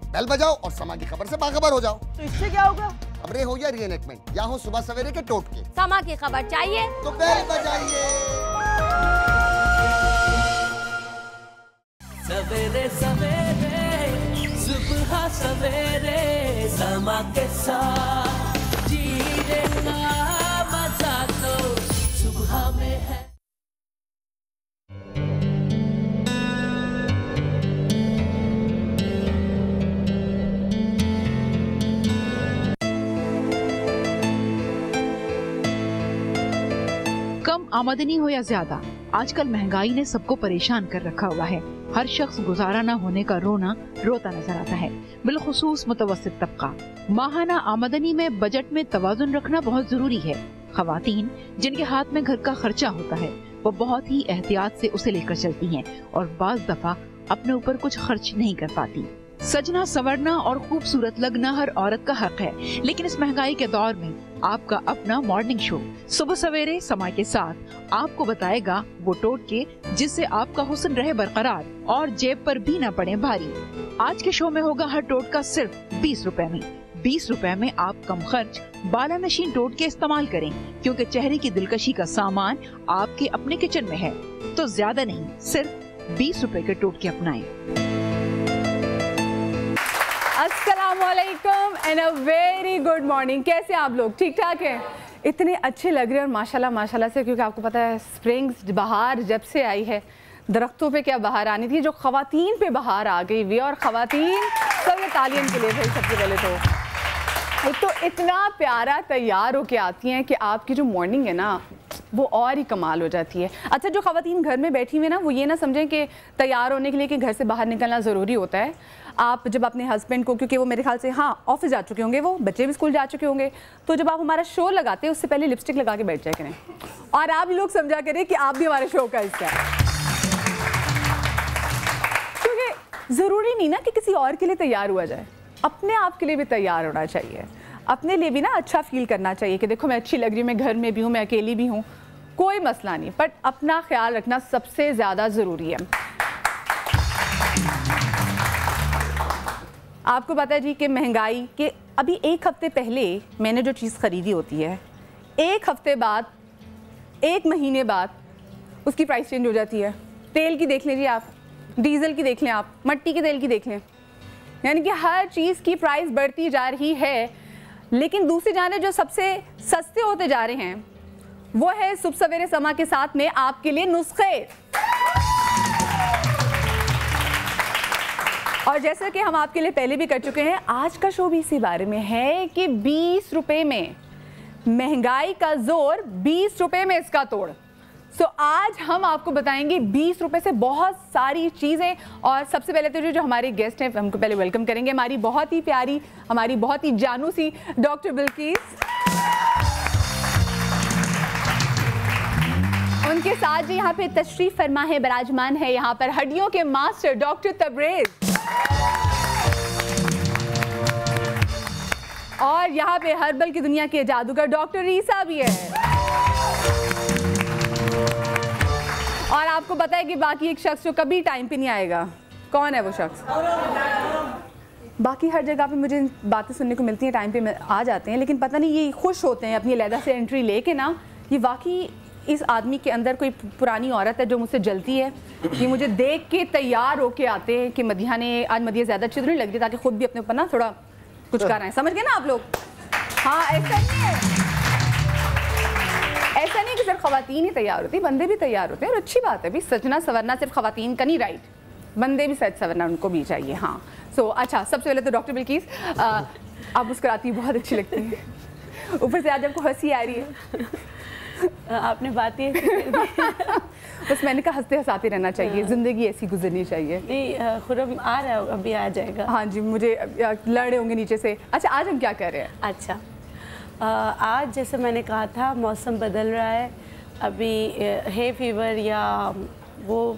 Bell बजाओ और समा की खबर से बाखबर हो जाओ। तो इससे क्या होगा? खबरें हो या रीएनैक्टमेंट या हो सुबह सवेरे के टोटके, समा की खबर चाहिए तो बेल बजाइए। सवेरे सवेरे सुबह सवेरे समा के साथ जीने का मजा तो सुबह में है। कम आमदनी हो या ज्यादा, आजकल महंगाई ने सबको परेशान कर रखा हुआ है। हर शख्स गुजारा न होने का रोना रोता नजर आता है, बिलखुसूस मुतवस्सित तबका। माहाना आमदनी में बजट में तवाजुन रखना बहुत जरूरी है। खवातीन जिनके हाथ में घर का खर्चा होता है वो बहुत ही एहतियात से उसे लेकर चलती हैं और बाज दफा अपने ऊपर कुछ खर्च नहीं कर पाती। सजना संवरना और खूबसूरत लगना हर औरत का हक है, लेकिन इस महंगाई के दौर में आपका अपना मॉर्निंग शो सुबह सवेरे समा के साथ आपको बताएगा वो टोटके जिससे आपका हुस्न रहे बरकरार और जेब पर भी न पड़े भारी। आज के शो में होगा हर टोटका सिर्फ 20 रुपए में। 20 रुपए में आप कम खर्च बाला नशीन टोटके इस्तेमाल करें, क्योंकि चेहरे की दिलकशी का सामान आपके अपने किचन में है। तो ज्यादा नहीं, सिर्फ 20 रुपए के टोटके अपनाएं। अस्सलामुअलैकुम and a very good morning. कैसे आप लोग? ठीक ठाक हैं? इतने अच्छे लग रहे हैं और माशाल्लाह माशाल्लाह से, क्योंकि आपको पता है स्प्रिंग बहार जब से आई है, दरख्तों पे क्या बहार आनी थी, जो ख़वातीन पे बहार आ गई हुई। और ख़वातीन सब ये तालियन के लिए भाई। सबसे पहले तो इतना प्यारा तैयार होके आती हैं कि आपकी जो मॉर्निंग है ना वो और ही कमाल हो जाती है। अच्छा, जो ख़वातीन घर में बैठी हुई है ना, वो ये ना समझें कि तैयार होने के लिए कि घर से बाहर निकलना ज़रूरी होता है। आप जब अपने हस्बैंड को, क्योंकि वो मेरे ख्याल से हाँ ऑफिस जा चुके होंगे, वो बच्चे भी स्कूल जा चुके होंगे, तो जब आप हमारा शो लगाते हैं उससे पहले लिपस्टिक लगा के बैठ जाया करें और आप लोग समझा करें कि आप भी हमारे शो का हिस्सा है। क्योंकि ज़रूरी नहीं ना कि किसी और के लिए तैयार हुआ जाए, अपने आप के लिए भी तैयार होना चाहिए। अपने लिए भी ना अच्छा फील करना चाहिए कि देखो मैं अच्छी लग रही हूँ, मैं घर में भी हूँ, मैं अकेली भी हूँ, कोई मसला नहीं, बट अपना ख्याल रखना सबसे ज़्यादा ज़रूरी है। आपको पता है जी कि महंगाई के अभी एक हफ्ते पहले मैंने जो चीज़ ख़रीदी होती है, एक हफ्ते बाद, एक महीने बाद उसकी प्राइस चेंज हो जाती है। तेल की देख लीजिए आप, डीजल की देख लें आप, मट्टी के तेल की देख लें, यानी कि हर चीज़ की प्राइस बढ़ती जा रही है। लेकिन दूसरी जाने जो सबसे सस्ते होते जा रहे हैं वो है सुबह सवेरे समा के साथ में आपके लिए नुस्खे। और जैसा कि हम आपके लिए पहले भी कर चुके हैं, आज का शो भी इसी बारे में है कि 20 रुपए में महंगाई का जोर, 20 रुपए में इसका तोड़। सो आज हम आपको बताएंगे 20 रुपए से बहुत सारी चीज़ें। और सबसे पहले तो जो हमारे गेस्ट हैं हमको पहले वेलकम करेंगे, हमारी बहुत ही प्यारी, हमारी बहुत ही जानू सी डॉक्टर बिल्किस। उनके साथ जी यहाँ पे तशरीफ फरमा है, बराजमान है यहाँ पर हड्डियों के मास्टर डॉक्टर तबरेज, और यहाँ पे हर्बल की दुनिया के जादूगर डॉक्टर रीसा भी है। और आपको पता है कि बाकी एक शख्स जो कभी टाइम पे नहीं आएगा, कौन है वो शख्स? बाकी हर जगह पे मुझे बातें सुनने को मिलती हैं, टाइम पे आ जाते हैं, लेकिन पता नहीं ये खुश होते हैं अपनी अलहदा से एंट्री लेके ना। ये वाकई इस आदमी के अंदर कोई पुरानी औरत है जो मुझसे जलती है। ये मुझे देख के तैयार होके आते हैं कि मदिया ने आज मदिया ज़्यादा अच्छी तो नहीं लग रही, ताकि खुद भी अपने ऊपर ना थोड़ा कुछ कर रहे हैं। समझ गए ना आप लोग? हाँ, ऐसा नहीं है, ऐसा नहीं कि सिर्फ खवातीन ही तैयार होती, बंदे भी तैयार होते हैं। और अच्छी बात है भी, सजना संवरना सिर्फ खवातीन का नहीं, राइट, बंदे भी सच संवरना उनको भी चाहिए। हाँ अच्छा, सबसे पहले तो डॉक्टर बिल्किस आप मुस्कुराती बहुत अच्छी लगती है, ऊपर से आज आपको हंसी आ रही है। आपने बात ही बस मैंने कहा हंसते हंसाते रहना चाहिए, ज़िंदगी ऐसी गुजरनी चाहिए। नहीं, खुरम आ रहा है, अभी आ जाएगा। हाँ जी, मुझे लड़ रहे होंगे नीचे से। अच्छा, आज हम क्या कर रहे हैं? अच्छा, आज जैसे मैंने कहा था मौसम बदल रहा है, अभी है फीवर या वो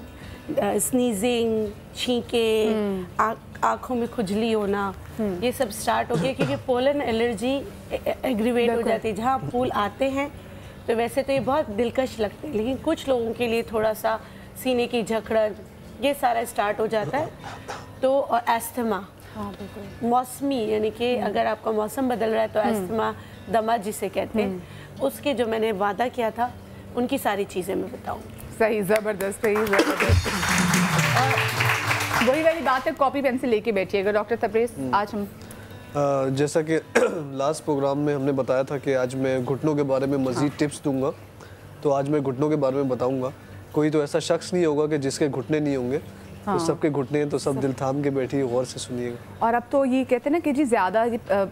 स्नीजिंग, छींके, आँखों में खुजली होना, ये सब स्टार्ट हो गया, क्योंकि पोलन एलर्जी एग्रीवेट हो जाती है। जहाँ फूल आते हैं तो वैसे तो ये बहुत दिलकश लगते हैं, लेकिन कुछ लोगों के लिए थोड़ा सा सीने की जकड़न, ये सारा स्टार्ट हो जाता है। तो और एस्थमा, मौसमी, यानी कि अगर आपका मौसम बदल रहा है तो अस्थमा, दमा जिसे कहते हैं, उसके जो मैंने वादा किया था उनकी सारी चीज़ें मैं बताऊँगी। सही, ज़बरदस्त, सही ज़बरदस्त। और वही वाली बात है, कॉपी पेंसिल लेके बैठिएगा। डॉक्टर तबरेज़, आज हम जैसा कि लास्ट प्रोग्राम में हमने बताया था कि आज मैं घुटनों के बारे में मज़ीद टिप्स दूंगा, तो आज मैं घुटनों के बारे में बताऊंगा। कोई तो ऐसा शख्स नहीं होगा कि जिसके घुटने नहीं होंगे। तो सबके घुटने हैं, तो सब दिल थाम के बैठिए, गौर से सुनिएगा। और अब तो ये कहते हैं ना कि जी ज़्यादा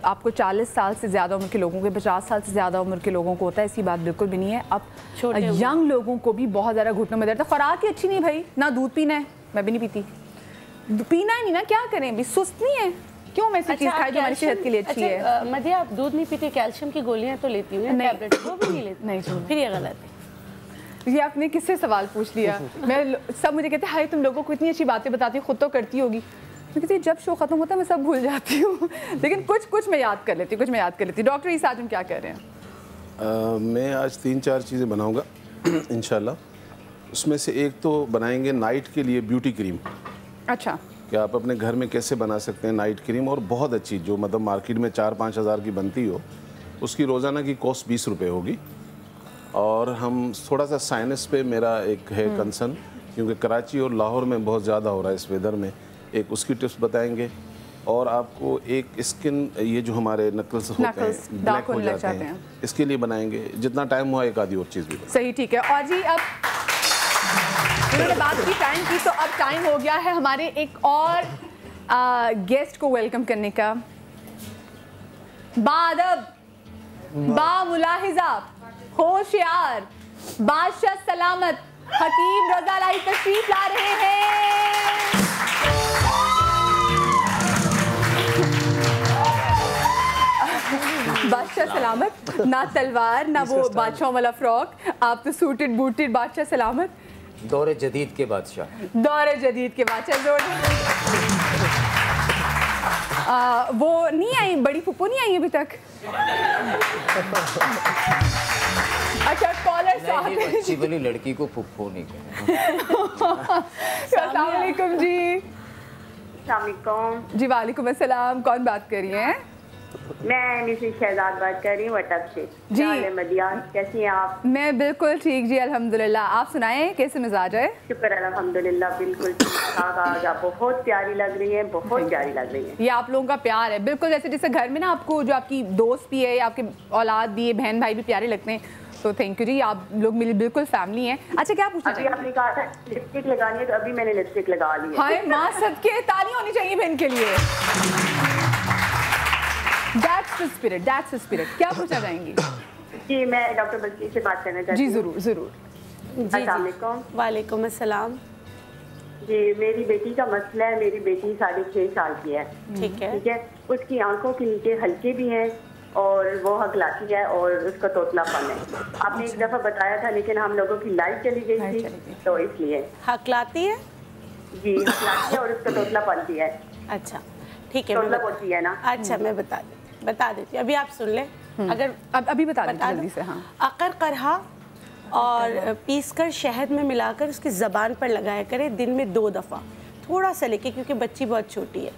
आपको 40 साल से ज़्यादा उम्र के लोगों के, 50 साल से ज़्यादा उम्र के लोगों को होता है, ऐसी बात बिल्कुल भी नहीं है। अब यंग लोगों को भी बहुत ज़्यादा घुटनों में दर्द है। खुराक ही अच्छी नहीं भाई, ना दूध पीना है, मैं भी नहीं पीती, पीना ही नहीं ना, क्या करें भी, सुस्त नहीं है, क्यों मैं ऐसी चीज़ खाई जो हमारी सेहत के लिए अच्छी है। मध्य, आप दूध नहीं पीते, कैल्शियम की गोलियाँ तो लेती हूँ, टैबलेट वो भी नहीं लेती? नहीं, फिर ये गलत है। ये आपने किससे सवाल पूछ लिया? मैं सब मुझे कहते हैं हाय तुम लोगों को इतनी अच्छी बातें बताती हो, खुद तो करती होगी। मैं कहती जब शो खत्म होता है मैं सब भूल जाती हूँ, लेकिन कुछ मैं याद कर लेती हूँ, डॉक्टर इस आज हम क्या कर रहे हैं? मैं आज 3-4 चीज़ें बनाऊंगा इंशाल्लाह। उसमें से एक तो बनाएंगे नाइट के लिए ब्यूटी क्रीम। अच्छा, कि आप अपने घर में कैसे बना सकते हैं नाइट क्रीम, और बहुत अच्छी, जो मतलब मार्केट में 4-5 हज़ार की बनती हो, उसकी रोज़ाना की कॉस्ट 20 रुपये होगी। और हम थोड़ा सा साइनस पे मेरा एक है कंसर्न, क्योंकि कराची और लाहौर में बहुत ज़्यादा हो रहा है इस वेदर में, एक उसकी टिप्स बताएंगे। और आपको एक स्किन, ये जो हमारे नकल्स होते हैं ब्लैक हो जाते हैं, इसके लिए बनाएंगे। जितना टाइम हुआ एक आधी और चीज़ भी। सही, ठीक है। और जी अब उन्होंने बात की टाइम की, तो अब टाइम हो गया है हमारे एक और गेस्ट को वेलकम करने का। बादब, बामुलाहिजा, होशियार, बादशाह सलामत हकीम रज़ा लाई तशरीफ ला रहे हैं। बादशाह सलामत, ना तलवार ना वो बादशाह वाला फ्रॉक, आप तो सूटेड बूटेड बादशाह सलामत। दौरे जदीद के बादशाह, दौरे जदीद के बादशाह। वो नहीं आई, बड़ी फुप्पो नहीं आई अभी तक? अच्छा, कॉलर अच्छी वाली लड़की को फुप्पो नहीं कहते। अस्सलाम वालेकुम जी। अस्सलाम जी वालेकुम अस्सलाम, कौन बात कर रही हैं? मैं मिसेस शहजाद बात कर रही हूँ वटक से। जी मदिया, कैसी हैं आप? मैं बिल्कुल ठीक जी, अल्हम्दुलिल्लाह। आप सुनाएं, कैसे मिजाज है? शुक्र अल्हम्दुलिल्लाह, बिल्कुल ठीक ठाक। आज आप बहुत प्यारी लग रही हैं, बहुत प्यारी लग रही हैं। ये आप लोगों का प्यार है, बिल्कुल जैसे घर में ना आपको जो आपकी दोस्त भी है, आपके औलाद भी है, बहन भाई भी प्यारे लगते हैं, तो थैंक यू जी, आप लोग मेरी बिल्कुल फैमिली हैं। अच्छा, क्या पूछना चाहिए? आपने कहा था लिपस्टिक लगानी है, तो अभी मैंने लिपस्टिक लगा ली है। हाय माँ सदके, ताली होनी चाहिए बहन के लिए। That's the spirit, that's the spirit। क्या पूछना चाहेंगी? जी, मैं डॉक्टर बल्कि से बात करना चाहती हूँ। जी जरूर। अस्सलाम वालेकुम। वालेकुम अस्सलाम। जी, मेरी बेटी का मसला है। मेरी बेटी 6.5 साल की है। ठीक है। उसकी आंखों के नीचे हल्के भी हैं और वो हकलाती है और उसका तोतलापन है। आपने एक दफा बताया था, लेकिन हम लोगों की लाइट चली गई थी, तो इसलिए। हकलाती है? जी, हकलाती है और उसका तोतलापन भी है। अच्छा, ठीक है, होती है ना। अच्छा, मैं बता देती हूँ, अभी आप सुन लें। अगर अभी बता जल्दी से। हाँ, अकर करहा और पीसकर शहद में मिलाकर उसकी ज़बान पर लगाया करें दिन में 2 दफ़ा, थोड़ा सा लेके, क्योंकि बच्ची बहुत छोटी है।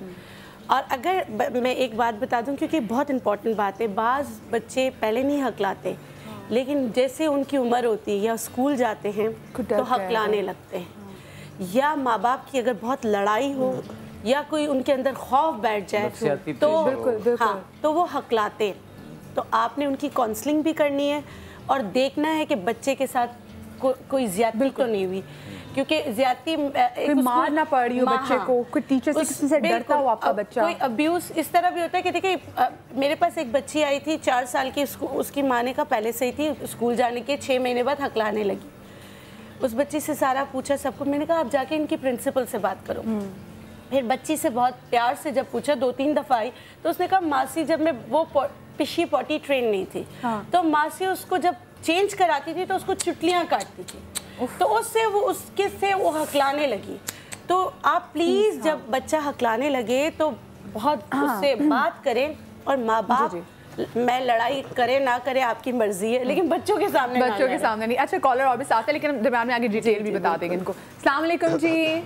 और अगर मैं एक बात बता दूं, क्योंकि बहुत इंपॉर्टेंट बात है, बाज़ बच्चे पहले नहीं हकलाते, लेकिन जैसे उनकी उम्र होती है या स्कूल जाते हैं तो हकलाने लगते हैं। या माँ बाप की अगर बहुत लड़ाई हो या कोई उनके अंदर खौफ बैठ जाए तो बिल्कुल। हाँ, तो वो हकलाते हैं। तो आपने उनकी काउंसलिंग भी करनी है और देखना है कि बच्चे के साथ कोई ज्यादती तो नहीं हुई, क्योंकि ज्यादती मार ना पड़ रही हो बच्चे को, कोई टीचर से किसी से डरता हो आपका बच्चा, कोई अब्यूज इस तरह भी होता है कि देखिए, मेरे पास एक बच्ची आई थी 4 साल की, उसकी माँ ने कहा पहले से ही थी, स्कूल जाने के 6 महीने बाद हकलाने लगी। उस बच्ची से सारा पूछा सबको, मैंने कहा आप जाके इनकी प्रिंसिपल से बात करो। फिर बच्ची से बहुत प्यार से जब पूछा, 2-3 दफ़ा आई, तो उसने कहा मासी जब मैं वो पिशी पॉटी ट्रेन नहीं थी, तो मासी उसको जब चेंज कराती थी तो उसको चुटलियाँ काटती थी, तो उससे वो हकलाने लगी। तो आप प्लीज़ जब बच्चा हकलाने लगे तो बहुत उससे बात करें, और माँ बाप मैं लड़ाई करे ना करे आपकी मर्जी है, लेकिन बच्चों के सामने नहीं। अच्छा, कॉलर और भी साथ है, लेकिन दरम्यान में आगे डिटेल भी बता देंगे इनको। अस्सलाम वालेकुम जी।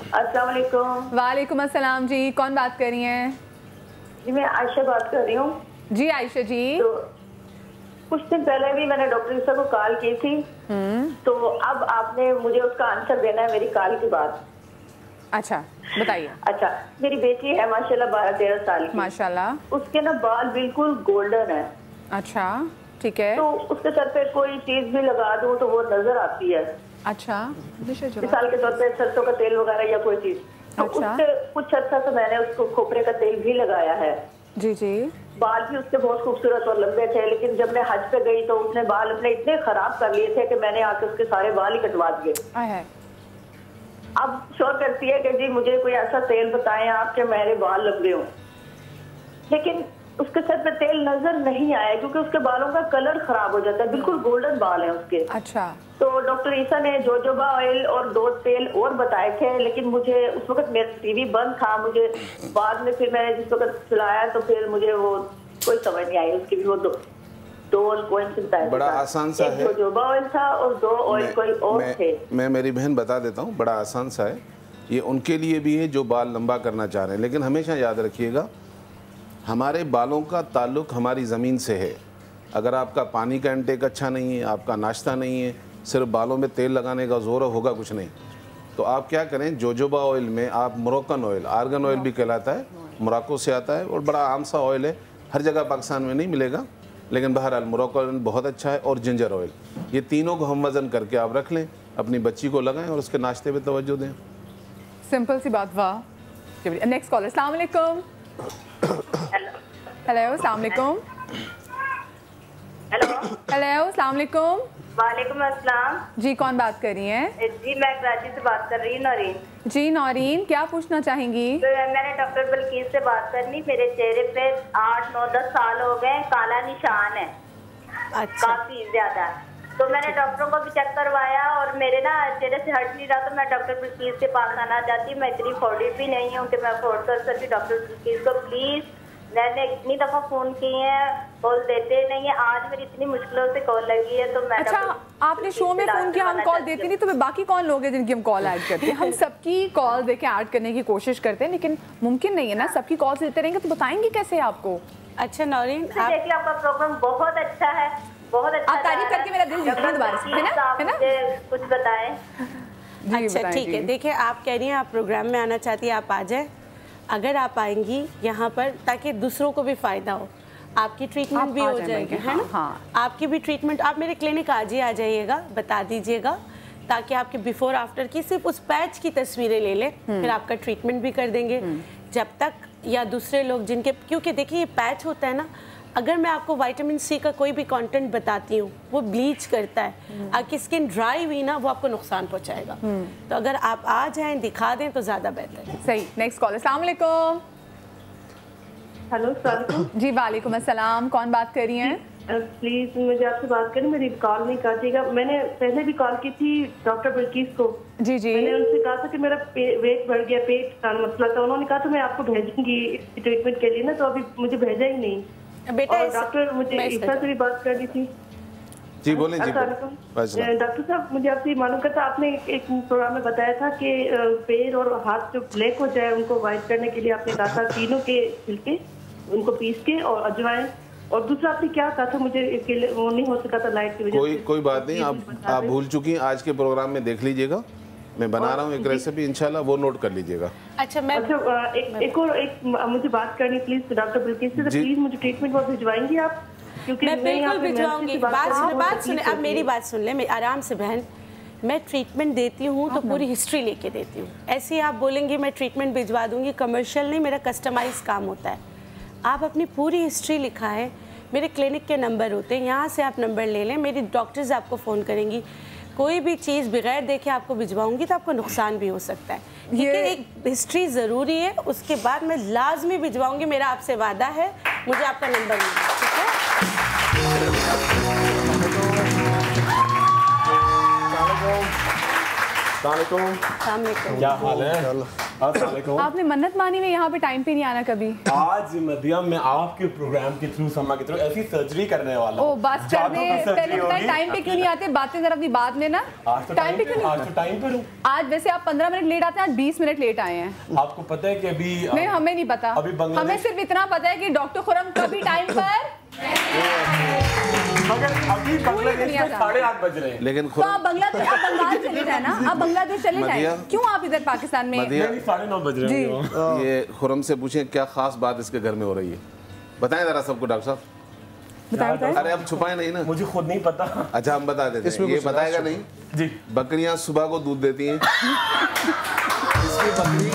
अस्सलाम वालेकुम। वालेकुम अस्सलाम जी, कौन बात कर रही हैं? जी मैं आयशा बात कर रही हूँ। जी आयशा जी। तो कुछ दिन पहले भी मैंने डॉक्टर ईसा को कॉल की थी, तो अब आपने मुझे उसका आंसर देना है मेरी कॉल के बाद। अच्छा बताइए। अच्छा, मेरी बेटी है माशाल्लाह 12-13 साल की। माशाल्लाह। उसके ना बाल बिल्कुल गोल्डन है। अच्छा ठीक है। तो उसके सर पे कोई चीज भी लगा दूं तो वो नजर आती है। अच्छा, मिसाल के तौर पे सरसों का तेल वगैरह या कोई चीज, तो अच्छा। उससे कुछ अर्सा से मैंने उसको खोपरे का तेल भी लगाया है। जी जी। बाल भी उसके बहुत खूबसूरत और लंबे थे, लेकिन जब मैं हज पे गई तो उसने बाल अपने इतने खराब कर लिए थे कि मैंने आके उसके सारे बाल ही कटवा दिए। अब शोर करती है कि जी मुझे कोई ऐसा तेल बताएं आप कि मेरे बाल लंबे हों, लेकिन उसके सर पे तेल नजर नहीं आया क्योंकि उसके बालों का कलर खराब हो जाता है, बिल्कुल गोल्डन बाल है उसके। अच्छा। तो डॉक्टर ईसा ने जोजोबा ऑयल और 2 तेल और बताए थे, लेकिन मुझे उस वक्त मेरा टीवी बंद था। मुझे बाद में फिर मैंने जिस वक्त चलाया तो फिर मुझे वो कोई समझ नहीं आई उसकी भी। वो दो कोई बताया, बड़ा आसान सा है। जोजोबा ऑयल था और 2 ऑयल कोई और थे। मैं मेरी बहन बता देता हूँ, बड़ा आसान सा है ये। उनके लिए भी है जो बाल लंबा करना चाह रहे हैं, लेकिन हमेशा याद रखिएगा हमारे बालों का ताल्लुक हमारी ज़मीन से है। अगर आपका पानी का इंटेक अच्छा नहीं है, आपका नाश्ता नहीं है, सिर्फ बालों में तेल लगाने का जोर होगा कुछ नहीं। तो आप क्या करें, जोजोबा ऑयल में आप मोरक्कन ऑयल, आर्गन ऑयल भी कहलाता है, मोरक्को से आता है और बड़ा आम सा ऑयल है, हर जगह पाकिस्तान में नहीं मिलेगा, लेकिन बहरहाल मोरक्को ऑयल बहुत अच्छा है, और जिंजर ऑयल। ये तीनों को हम वज़न करके आप रख लें, अपनी बच्ची को लगाएं और उसके नाश्ते पे तवज्जो दें। सिंपल सी बात। वाह। Next collar. अस्सलाम वालेकुम। हेलो अस्सलाम वालेकुम। हेलो अस्सलाम वालेकुम। वालेकुम अस्सलाम। जी कौन बात कर रही हैं? जी मैं कराची से बात कर रही हूँ, नौरीन। जी नौरीन, क्या पूछना चाहेंगी? तो मैंने डॉक्टर बल्कीस से बात करनी। मेरे चेहरे पे 8, 9, 10 साल हो गए, काला निशान है। अच्छा। काफी ज्यादा। तो मैंने डॉक्टरों को भी चेक करवाया और मेरे ना चेहरे से हट नहीं रहा, तो मैं डॉक्टर बल्कीस के पास आना चाहती हूँ। मैं इतनी अफोर्डेबल भी नहीं हूँ कि मैं अफोर्ड कर सकती। डॉक्टर बल्कीस को प्लीज, मैंने इतनी दफा फोन किए हैं, कॉल देते नहीं है। आज मेरी इतनी मुश्किलों से कॉल लगी है, तो मैं अच्छा, आपने शो में फोन किया, हम कॉल देते नहीं, तो बाकी कौन लोग हैं जिनकी हम कॉल ऐड करते हैं? हम सबकी कॉल देके ऐड करने की कोशिश करते हैं, लेकिन मुमकिन नहीं है ना, सबकी कॉल लेते रहेंगे तो बताएंगे कैसे आपको? अच्छा नौरीन, देखिए आपका प्रोग्राम बहुत अच्छा है, बहुत अच्छा। आप तारीफ करके मेरा दिल जीत रही दोबारा से, है ना? कुछ बताएं। अच्छा ठीक है। देखिए आप कह रही हैं आप प्रोग्राम में आना चाहती हैं, आप आ जाए। अगर आप आएंगी यहाँ पर ताकि दूसरों को भी फ़ायदा हो, आपकी ट्रीटमेंट भी हो जाएगी, है ना? हाँ। आपकी भी ट्रीटमेंट, आप मेरे क्लिनिक आज ही आ जाइएगा, बता दीजिएगा, ताकि आपके बिफोर आफ्टर की सिर्फ उस पैच की तस्वीरें ले लें, फिर आपका ट्रीटमेंट भी कर देंगे। जब तक या दूसरे लोग जिनके, क्योंकि देखिए ये पैच होता है ना, अगर मैं आपको विटामिन सी का कोई भी कंटेंट बताती हूँ, वो ब्लीच करता है, आपकी स्किन ड्राई हुई ना, वो आपको नुकसान पहुँचाएगा। तो अगर आप आ जाएं, दिखा दें तो ज़्यादा बेहतर है। सही। Next call. अस्सलाम वालेकुम। हेलो सलाम। जी वालेकुम अस्सलाम, कौन बात कर रही हैं? प्लीज मुझे आपसे बात करनी, मेरी कॉल नहीं काटिएगा। मैंने पहले भी कॉल की थी डॉक्टर बल्कीस को। जी जी। मैंने उनसे कहा था कि मेरा वेट बढ़ गया, पेट का मसला था। उन्होंने कहा था मैं आपको भेजूंगी ट्रीटमेंट के लिए ना, तो अभी मुझे भेजा ही नहीं। बेटा और डॉक्टर मुझे ईसा से भी बात करनी थी। जी बोलें जी। डॉक्टर साहब मुझे आपसे मालूम करता, आपने एक प्रोग्राम में बताया था कि पैर और हाथ जो ब्लैक हो जाए उनको वाइट करने के लिए आपने कहा था तीनों के छिलके उनको पीस के और अजवाइन, और दूसरा आपने क्या कहा था मुझे वो नहीं हो सका था लाइट की वजह से। कोई बात नहीं, आप भूल चुकी हैं। आज के प्रोग्राम में देख लीजिएगा, मैं बना रहा हूँ एक रेसिपी, इंशाल्लाह वो नोट कर लीजिएगा। अच्छा मैं एक मुझे बात करनी प्लीज डॉक्टर बल्कीस से, प्लीज मुझे ट्रीटमेंट वो भिजवाएंगी आप? क्योंकि मैं बिल्कुल भिजवाऊंगी। बात सुने, अब मेरी बात सुन ले आराम से बहन। मैं ट्रीटमेंट देती हूँ तो पूरी हिस्ट्री लेके देती हूँ। ऐसे ही आप बोलेंगे मैं ट्रीटमेंट भिजवा दूंगी, कमर्शियल नहीं, मेरा कस्टमाइज काम होता है। आप अपनी पूरी हिस्ट्री लिखा है, मेरे क्लिनिक के नंबर होते हैं, यहाँ से आप नंबर ले लें, मेरी डॉक्टर्स आपको फ़ोन करेंगी। कोई भी चीज़ बगैर देखे आपको भिजवाऊंगी तो आपको नुकसान भी हो सकता है। ये एक हिस्ट्री ज़रूरी है, उसके बाद मैं लाजमी भिजवाऊंगी, मेरा आपसे वादा है। मुझे आपका नंबर मिलेगा, ठीक है? अस्सलाम वालेकुम। क्या हाल है? अस्सलाम वालेकुम। आपने मन्नत मानी हुई यहाँ पे टाइम पे नहीं आना कभी। आज मदिया मैं आपके प्रोग्राम के थ्रू, समा के थ्रू ऐसी सर्जरी करने वाला हूँ। ओ बस करने पहले बताएं टाइम पे क्यों नहीं आते, बातें जरा अपनी बात में ना। आज तो टाइम पे क्यों नहीं? आज तो टाइम पर हूँ। आज वैसे आप 15 मिनट लेट आते हैं, आज 20 मिनट लेट आए हैं। आपको पता है कि अभी नहीं, हमें नहीं पता। हमें सिर्फ इतना पता है कि डॉक्टर खुरम कभी टाइम पर मगर अभी बांग्लादेश में 8:30 बज रहे हैं। लेकिन तो आप बंगाल चले जाए ना, आप बांग्लादेश चले जाए, क्यों आप इधर पाकिस्तान में? 9:30 बज रहे हैं। ये खुरम से पूछें क्या खास बात इसके घर में हो रही है, बताएं जरा सबको डॉक्टर साहब। बताएं। अरे अब छुपाए नहीं ना, मुझे खुद नहीं पता। अच्छा हम बता देते हैं, ये बताएगा नहीं जी। बकरियां सुबह को दूध देती हैं, इसकी बकरी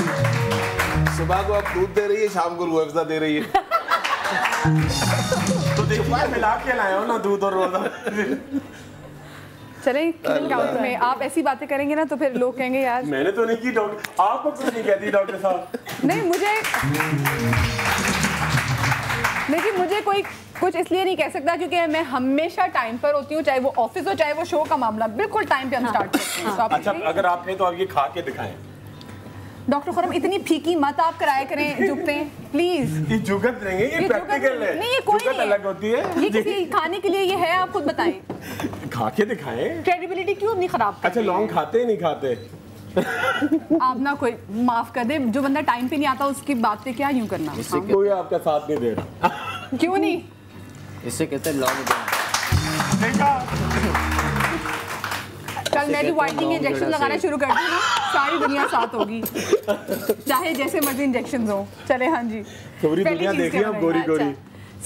सुबह को अब दूध दे रही है, शाम को रूह अफ़ज़ा दे रही है। तो देखिए मिला के लाया हूं ना दूध और रोजा। चलें किचन काउंटर में आप ऐसी बातें करेंगे ना तो फिर लोग कहेंगे यार मैंने तो नहीं की डॉक्टर, आपको कुछ नहीं कहती डॉक्टर साहब। नहीं मुझे कोई कुछ इसलिए नहीं कह सकता क्योंकि मैं हमेशा टाइम पर होती हूँ, चाहे वो ऑफिस हो चाहे वो शो का मामला, बिल्कुल टाइम पे हम स्टार्ट करते हैं। अच्छा अगर आप हैं तो आप ये खा के दिखाएं। डॉक्टर खुरम इतनी फीकी मत आप कराया करें जुगते प्लीज। ये जुगत नहीं है, ये प्रैक्टिकल है। नहीं ये कोई नहीं अलग होती है, ये किसी खाने के लिए ये है, आप खुद बताएं। खा के दिखाएं। क्रेडिबिलिटी क्यों नहीं खराब? अच्छा लौंग खाते नहीं खाते? आप ना कोई माफ कर दे, जो बंदा टाइम पे नहीं आता उसकी बातें क्या यूं करना। कोई आपका साथ नहीं दे रहा। क्यों नहीं? इससे कहते हैं लॉन्ग। कल मैं भी व्हाइटनिंग इंजेक्शन लगाना शुरू कर दूँ ना, सारी दुनिया साथ होगी, चाहे जैसे मर्जी इंजेक्शन हो। चले हाँ जी, पूरी दुनिया देखिए आप गोरी गोरी।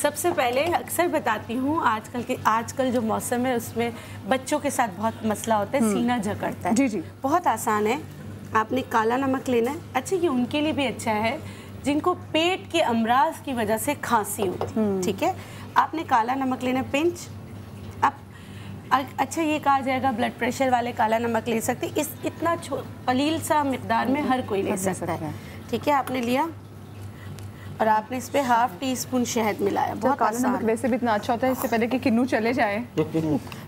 सबसे पहले अक्सर बताती हूँ आजकल जो मौसम है उसमें बच्चों के साथ बहुत मसला होता है, सीना जकड़ता है। जी जी बहुत आसान है, आपने काला नमक लेना है। अच्छा ये उनके लिए भी अच्छा है जिनको पेट के अमराज की वजह से खांसी होती, ठीक है। आपने काला नमक लेना है, पिंच। अच्छा ये कहा जाएगा ब्लड प्रेशर वाले काला नमक ले सकते, इस इतना कलील सा मिकदार में हर कोई ले सकता है, ठीक है। आपने लिया और आपने इस पे ½ टीस्पून शहद मिलाया। बहुत आसान, वैसे भी इतना अच्छा होता है, इससे पहले कि किन्नू चले जाए,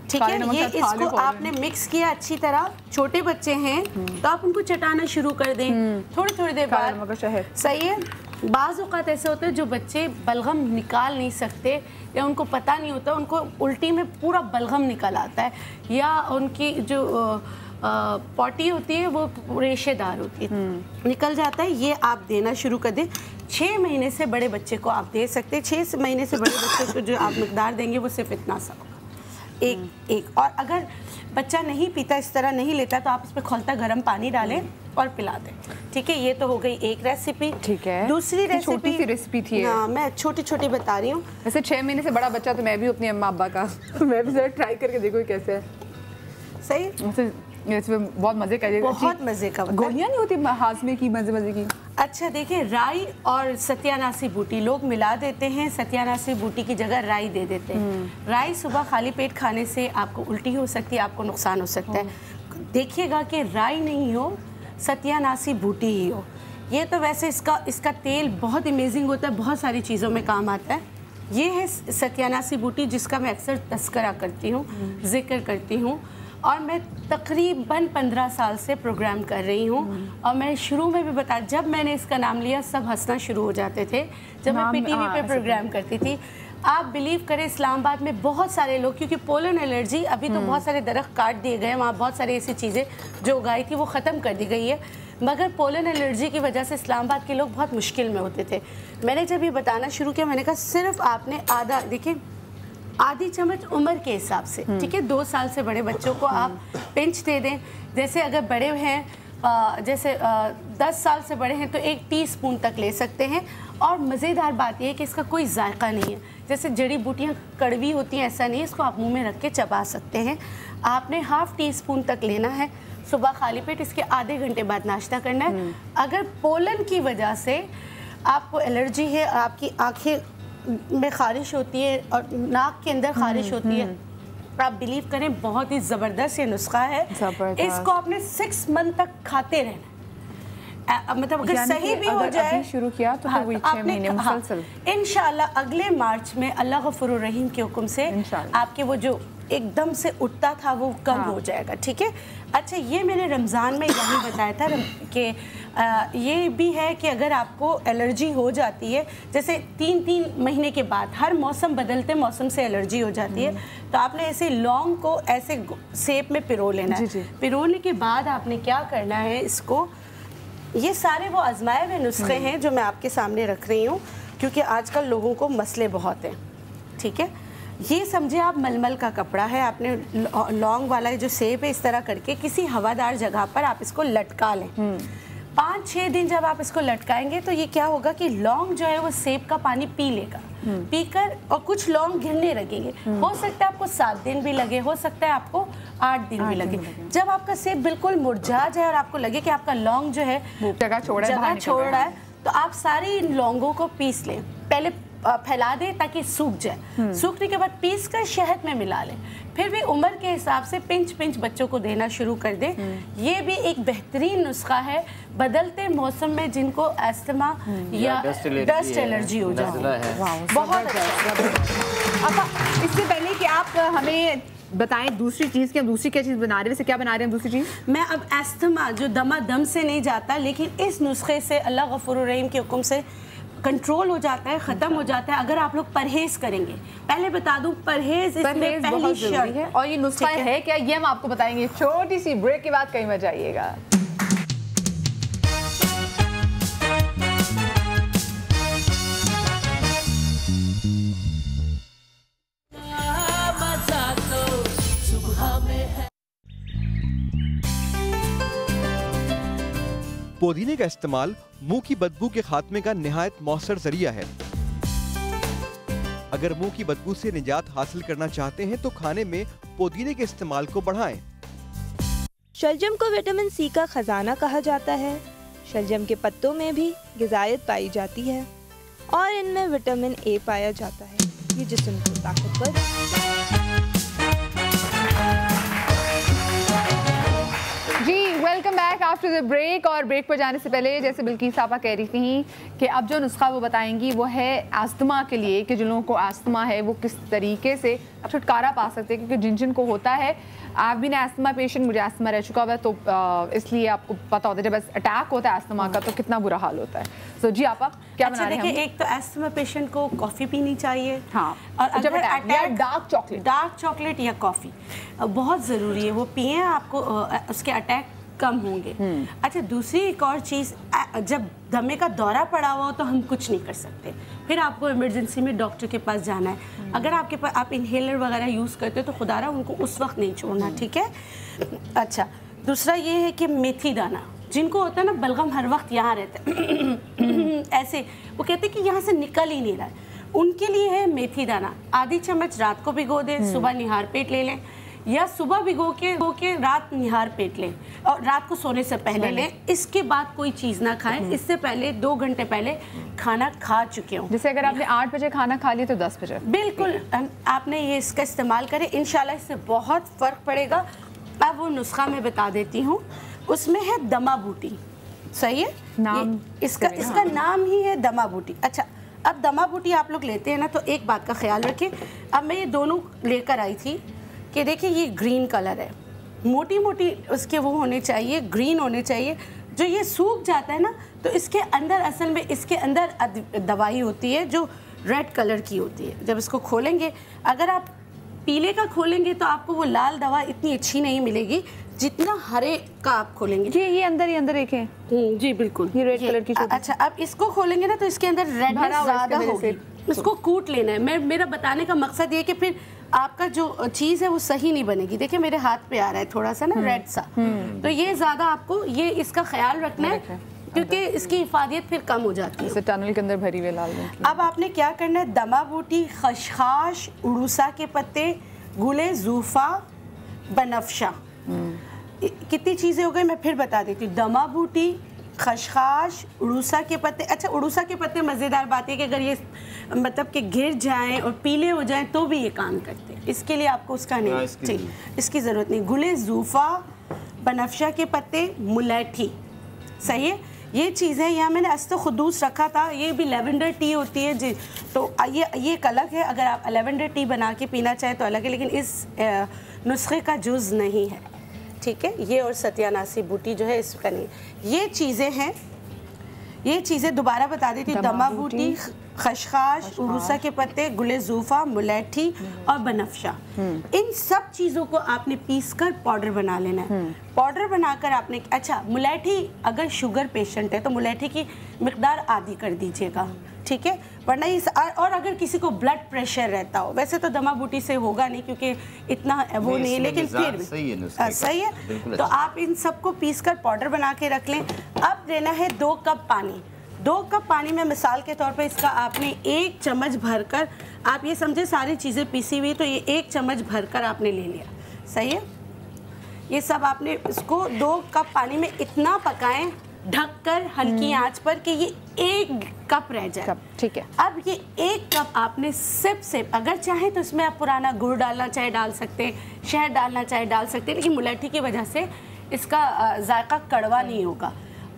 ठीक है। ये इसको आपने मिक्स किया अच्छी तरह। छोटे बच्चे हैं तो आप उनको चटाना शुरू कर दें थोड़ी देर बाद, सही है। बाज़ औक़ात ऐसे होते हैं जो बच्चे बलगम निकाल नहीं सकते या उनको पता नहीं होता, उनको उल्टी में पूरा बलगम निकल आता है या उनकी जो पॉटी होती है वो रेशेदार होती है, निकल जाता है। ये आप देना शुरू कर दें। 6 महीने से बड़े बच्चे को आप दे सकते हैं। 6 महीने से बड़े बच्चे को जो आप मिकदार देंगे वो सिर्फ इतना सा होगा, एक। और अगर बच्चा नहीं पीता, इस तरह नहीं लेता, तो आप इस पर खौलता गर्म पानी डालें और पिला दें, ठीक है। ये तो हो गई एक रेसिपी, ठीक है। दूसरी रेसिपी थी। हाँ मैं छोटी बता रही हूँ। वैसे 6 महीने से बड़ा बच्चा तो मैं भी अपनी अम्मा अब्बा का मैं भी जरा ट्राई करके देखो कैसे है। सही, इसमें बहुत मजे का, बहुत मजे का। गोलियां नहीं होती हाजमे की, मजे की। अच्छा देखिए, राई और सत्यानाशी बूटी लोग मिला देते हैं, सत्यानाशी बूटी की जगह राई दे देते हैं। राई सुबह खाली पेट खाने से आपको उल्टी हो सकती है, आपको नुकसान हो सकता है। देखिएगा कि राई नहीं हो, सत्यानाशी बूटी ही हो। ये तो वैसे इसका तेल बहुत अमेजिंग होता है, बहुत सारी चीज़ों में काम आता है। ये है सत्यानाशी बूटी जिसका मैं अक्सर तस्करा करती हूँ, जिक्र करती हूँ, और मैं तकरीबन 15 साल से प्रोग्राम कर रही हूँ। और मैं शुरू में भी बता, जब मैंने इसका नाम लिया सब हंसना शुरू हो जाते थे जब मैं पीटीवी पे प्रोग्राम करती थी। आप बिलीव करें इस्लामाबाद में बहुत सारे लोग, क्योंकि पोलन एलर्जी, अभी तो बहुत सारे दरख्त काट दिए गए, वहाँ बहुत सारी ऐसी चीज़ें जो उगाई थी वो ख़त्म कर दी गई है, मगर पोलन एलर्जी की वजह से इस्लामाबाद के लोग बहुत मुश्किल में होते थे। मैंने जब ये बताना शुरू किया, मैंने कहा सिर्फ आपने आधा, देखिए आधी चम्मच उम्र के हिसाब से, ठीक है। 2 साल से बड़े बच्चों को आप पिंच दे दें। जैसे अगर बड़े हैं, जैसे 10 साल से बड़े हैं तो 1 टीस्पून तक ले सकते हैं। और मज़ेदार बात यह है कि इसका कोई जायका नहीं है। जैसे जड़ी बूटियाँ कड़वी होती हैं, ऐसा नहीं है, इसको आप मुंह में रख के चबा सकते हैं। आपने ½ टीस्पून तक लेना है सुबह खाली पेट, इसके आधे घंटे बाद नाश्ता करना है। अगर पोलन की वजह से आपको एलर्जी है, आपकी आँखें में खारिश होती है और नाक के अंदर खारिश होती है, आप बिलीव करें बहुत ही ज़बरदस्त ये नुस्खा है। इसको आपने 6 मंथ तक खाते रहना, मतलब अगर सही भी हो जाए, शुरू किया तो फिर वही 6 महीने मुसलसल। इंशाल्लाह अगले मार्च में अल्लाह गफूरुर रहीम के हुक्म से आपके वो जो एकदम से उठता था वो कम हो जाएगा, ठीक है। अच्छा ये मैंने रमज़ान में यही बताया था कि ये भी है कि अगर आपको एलर्जी हो जाती है, जैसे 3-3 महीने के बाद, हर मौसम बदलते मौसम से एलर्जी हो जाती है, तो आपने ऐसे लौंग को ऐसे शेप में पिरो लेना है। पिरोने के बाद आपने क्या करना है, इसको, ये सारे वो आजमाए हुए नुस्खे हैं जो मैं आपके सामने रख रही हूँ, क्योंकि आजकल लोगों को मसले बहुत हैं, ठीक है। ये समझे आप मलमल का कपड़ा है, आपने लौंग वाला जो सेब है इस तरह करके किसी हवादार जगह पर आप इसको लटका लें। 5-6 दिन जब आप इसको लटकाएंगे तो ये क्या होगा कि लौंग जो है वो सेब का पानी पी लेगा, पीकर, और कुछ लौंग गिरने लगेंगे। हो सकता है आपको 7 दिन भी लगे, हो सकता है आपको 8 दिन भी लगे। जब आपका सेब बिल्कुल मुरझा जाए और आपको लगे कि आपका लौंग जो है जगह छोड़ रहा है, तो आप सारी इन लौंगों को पीस लें। पहले फैला दें ताकि सूख जाए, सूखने के बाद पीस कर शहद में मिला लें। फिर भी उम्र के हिसाब से पिंच बच्चों को देना शुरू कर दें। ये भी एक बेहतरीन नुस्खा है बदलते मौसम में जिनको अस्थमा या डस्ट एलर्जी हो जाती है। बहुत अच्छा। अब इससे पहले कि आप हमें बताएं दूसरी चीज़ क्या, दूसरी क्या चीज़ बना रहे हैं, वैसे क्या बना रहे हैं दूसरी चीज़? मैं अब अस्थमा जो दम से नहीं जाता, लेकिन इस नुस्खे से अल्लाह गफूर रहीम के हुक्म से कंट्रोल हो जाता है, ख़त्म हो जाता है अगर आप लोग परहेज़ करेंगे। पहले बता दूं, परहेज़ इसमें पहली शर्त है। और ये नुस्खा है क्या, ये हम आपको बताएंगे छोटी सी ब्रेक के बाद, कहीं मत जाइएगा। पुदीने का इस्तेमाल मुंह की बदबू के खात्मे का निहायत मौसर जरिया है। अगर मुंह की बदबू से निजात हासिल करना चाहते हैं तो खाने में पुदीने के इस्तेमाल को बढ़ाएं। शलजम को विटामिन सी का खजाना कहा जाता है। शलजम के पत्तों में भी ग़िज़ायत पाई जाती है और इनमें विटामिन ए पाया जाता है। ये जिस्म को ताकतवर। जी welcome back after the break. और ब्रेक पर जाने से पहले जैसे बिल्किस आपा कह रही थी कि अब जो नुस्खा वो बताएंगी वो है अस्थमा के लिए, कि जिन लोगों को अस्थमा है वो किस तरीके से छुटकारा पा सकते हैं, क्योंकि जिन को होता है, आप भी ना अस्थमा पेशेंट, मुझे अस्थमा रह चुका हुआ है, तो इसलिए आपको पता होता है जब अटैक होता है अस्थमा का तो कितना बुरा हाल होता है। सो जी आपा क्या बना रहे हैं? देखिए, एक तो अस्थमा पेशेंट को कॉफ़ी पीनी चाहिए, हाँ, और जब अटैक डार्क चॉकलेट या कॉफ़ी बहुत ज़रूरी है, वो पिए, आपको उसके अटैक कम होंगे। अच्छा, दूसरी एक और चीज़, जब दमे का दौरा पड़ा हुआ हो तो हम कुछ नहीं कर सकते, फिर आपको इमरजेंसी में डॉक्टर के पास जाना है। अगर आपके पास आप इनहेलर वगैरह यूज़ करते हो तो खुदारा उनको उस वक्त नहीं छोड़ना, ठीक है। अच्छा, दूसरा ये है कि मेथी दाना, जिनको होता है ना बलगम हर वक्त यहाँ रहता है ऐसे, वो कहते हैं कि यहाँ से निकल ही नहीं रहा है, उनके लिए है मेथी दाना। आधी चम्मच रात को भिगो दें, सुबह निहार पेट ले लें, या सुबह भिगो के रात निहार पेट लें और रात को सोने से पहले लें। इसके बाद कोई चीज़ ना खाएं, इससे पहले 2 घंटे पहले खाना खा चुके हों। जैसे अगर आपने 8 बजे खाना खा लिया तो 10 बजे बिल्कुल आपने ये इसका इस्तेमाल करें, इंशाल्लाह इससे बहुत फ़र्क पड़ेगा। अब वो नुस्खा मैं बता देती हूँ, उसमें है दमा बूटी, सही है नाम, इसका नाम ही है दमा बूटी। अच्छा, अब दमा बूटी आप लोग लेते हैं ना, तो एक बात का ख्याल रखें। अब मैं ये दोनों लेकर आई थी कि देखिए ये ग्रीन कलर है, मोटी मोटी उसके वो होने चाहिए, ग्रीन होने चाहिए। जो ये सूख जाता है ना, तो इसके अंदर असल में इसके अंदर दवाई होती है जो रेड कलर की होती है। जब इसको खोलेंगे, अगर आप पीले का खोलेंगे तो आपको वो लाल दवा इतनी अच्छी नहीं मिलेगी जितना हरे का आप खोलेंगे। जी ये अंदर एक है। जी बिल्कुल, ये रेड कलर की। अच्छा, अब इसको खोलेंगे ना तो इसके अंदर रेडनेस ज़्यादा होगी, इसको कूट लेना है। मेरा बताने का मकसद ये कि फिर आपका जो चीज़ है वो सही नहीं बनेगी। देखिए मेरे हाथ पे आ रहा है थोड़ा सा ना रेड सा, तो ये ज़्यादा आपको ये इसका ख्याल रखना है, क्योंकि इसकी हिफाजत फिर कम हो जाती है। टनल के अंदर भरी हुई लाल रंग की। अब आपने क्या करना है, दमा बूटी, खशखाश, उड़ूसा के पत्ते, गुले ज़ूफ़ा, बनफशा, कितनी चीज़ें हो गई मैं फिर बता देती हूँ। दमा बूटी, खशखाश, उड़ूसा के पत्ते। अच्छा, उड़ूसा के पत्ते मज़ेदार बात है कि अगर ये मतलब कि गिर जाएं और पीले हो जाएं तो भी ये काम करते हैं, इसके लिए आपको उसका नहीं चाहिए, इसकी ज़रूरत नहीं। गुले ज़ूफ़ा, बनफशा के पत्ते, मुलैठी, सही है। ये चीज़ है, यहाँ मैंने अस्त खुदूस रखा था, ये भी लेवेंडर टी होती है जी, तो ये एक अलग है। अगर आप लेवेंडर टी बना के पीना चाहें तो अलग है, लेकिन इस नुस्खे का जुज़ नहीं है, ठीक है, ये और सत्यानाशी बूटी जो है इसका नहीं, ये चीज़ें हैं, ये चीज़ें दोबारा बता देती हूँ। दमा बूटी, खशखाश, उरूसा के पत्ते, गुले ज़ूफ़ा, मुलैठी और बनफशा, इन सब चीज़ों को आपने पीस कर पाउडर बना लेना है। पाउडर बनाकर आपने, अच्छा मुलैठी अगर शुगर पेशेंट है तो मुलैठी की मिकदार आधी कर दीजिएगा, ठीक है, वरना इस और अगर किसी को ब्लड प्रेशर रहता हो, वैसे तो दमा बूटी से होगा नहीं क्योंकि इतना वो नहीं है, लेकिन फिर भी सही है। तो आप इन सबको पीस कर पाउडर बना के रख लें। अब लेना है 2 कप पानी। 2 कप पानी में मिसाल के तौर पे इसका आपने 1 चम्मच भरकर, आप ये समझे सारी चीज़ें पीसी हुई, तो ये 1 चम्मच भरकर आपने ले लिया, सही है। ये सब आपने इसको 2 कप पानी में इतना पकाएं ढककर हल्की आंच पर कि ये 1 कप रह जाए, ठीक है। अब ये 1 कप आपने सिर्फ अगर चाहे तो इसमें आप पुराना गुड़ डालना चाहे डाल सकते हैं, शहद डालना चाहे डाल सकते हैं, लेकिन मुलैठी की वजह से इसका जायका कड़वा नहीं होगा।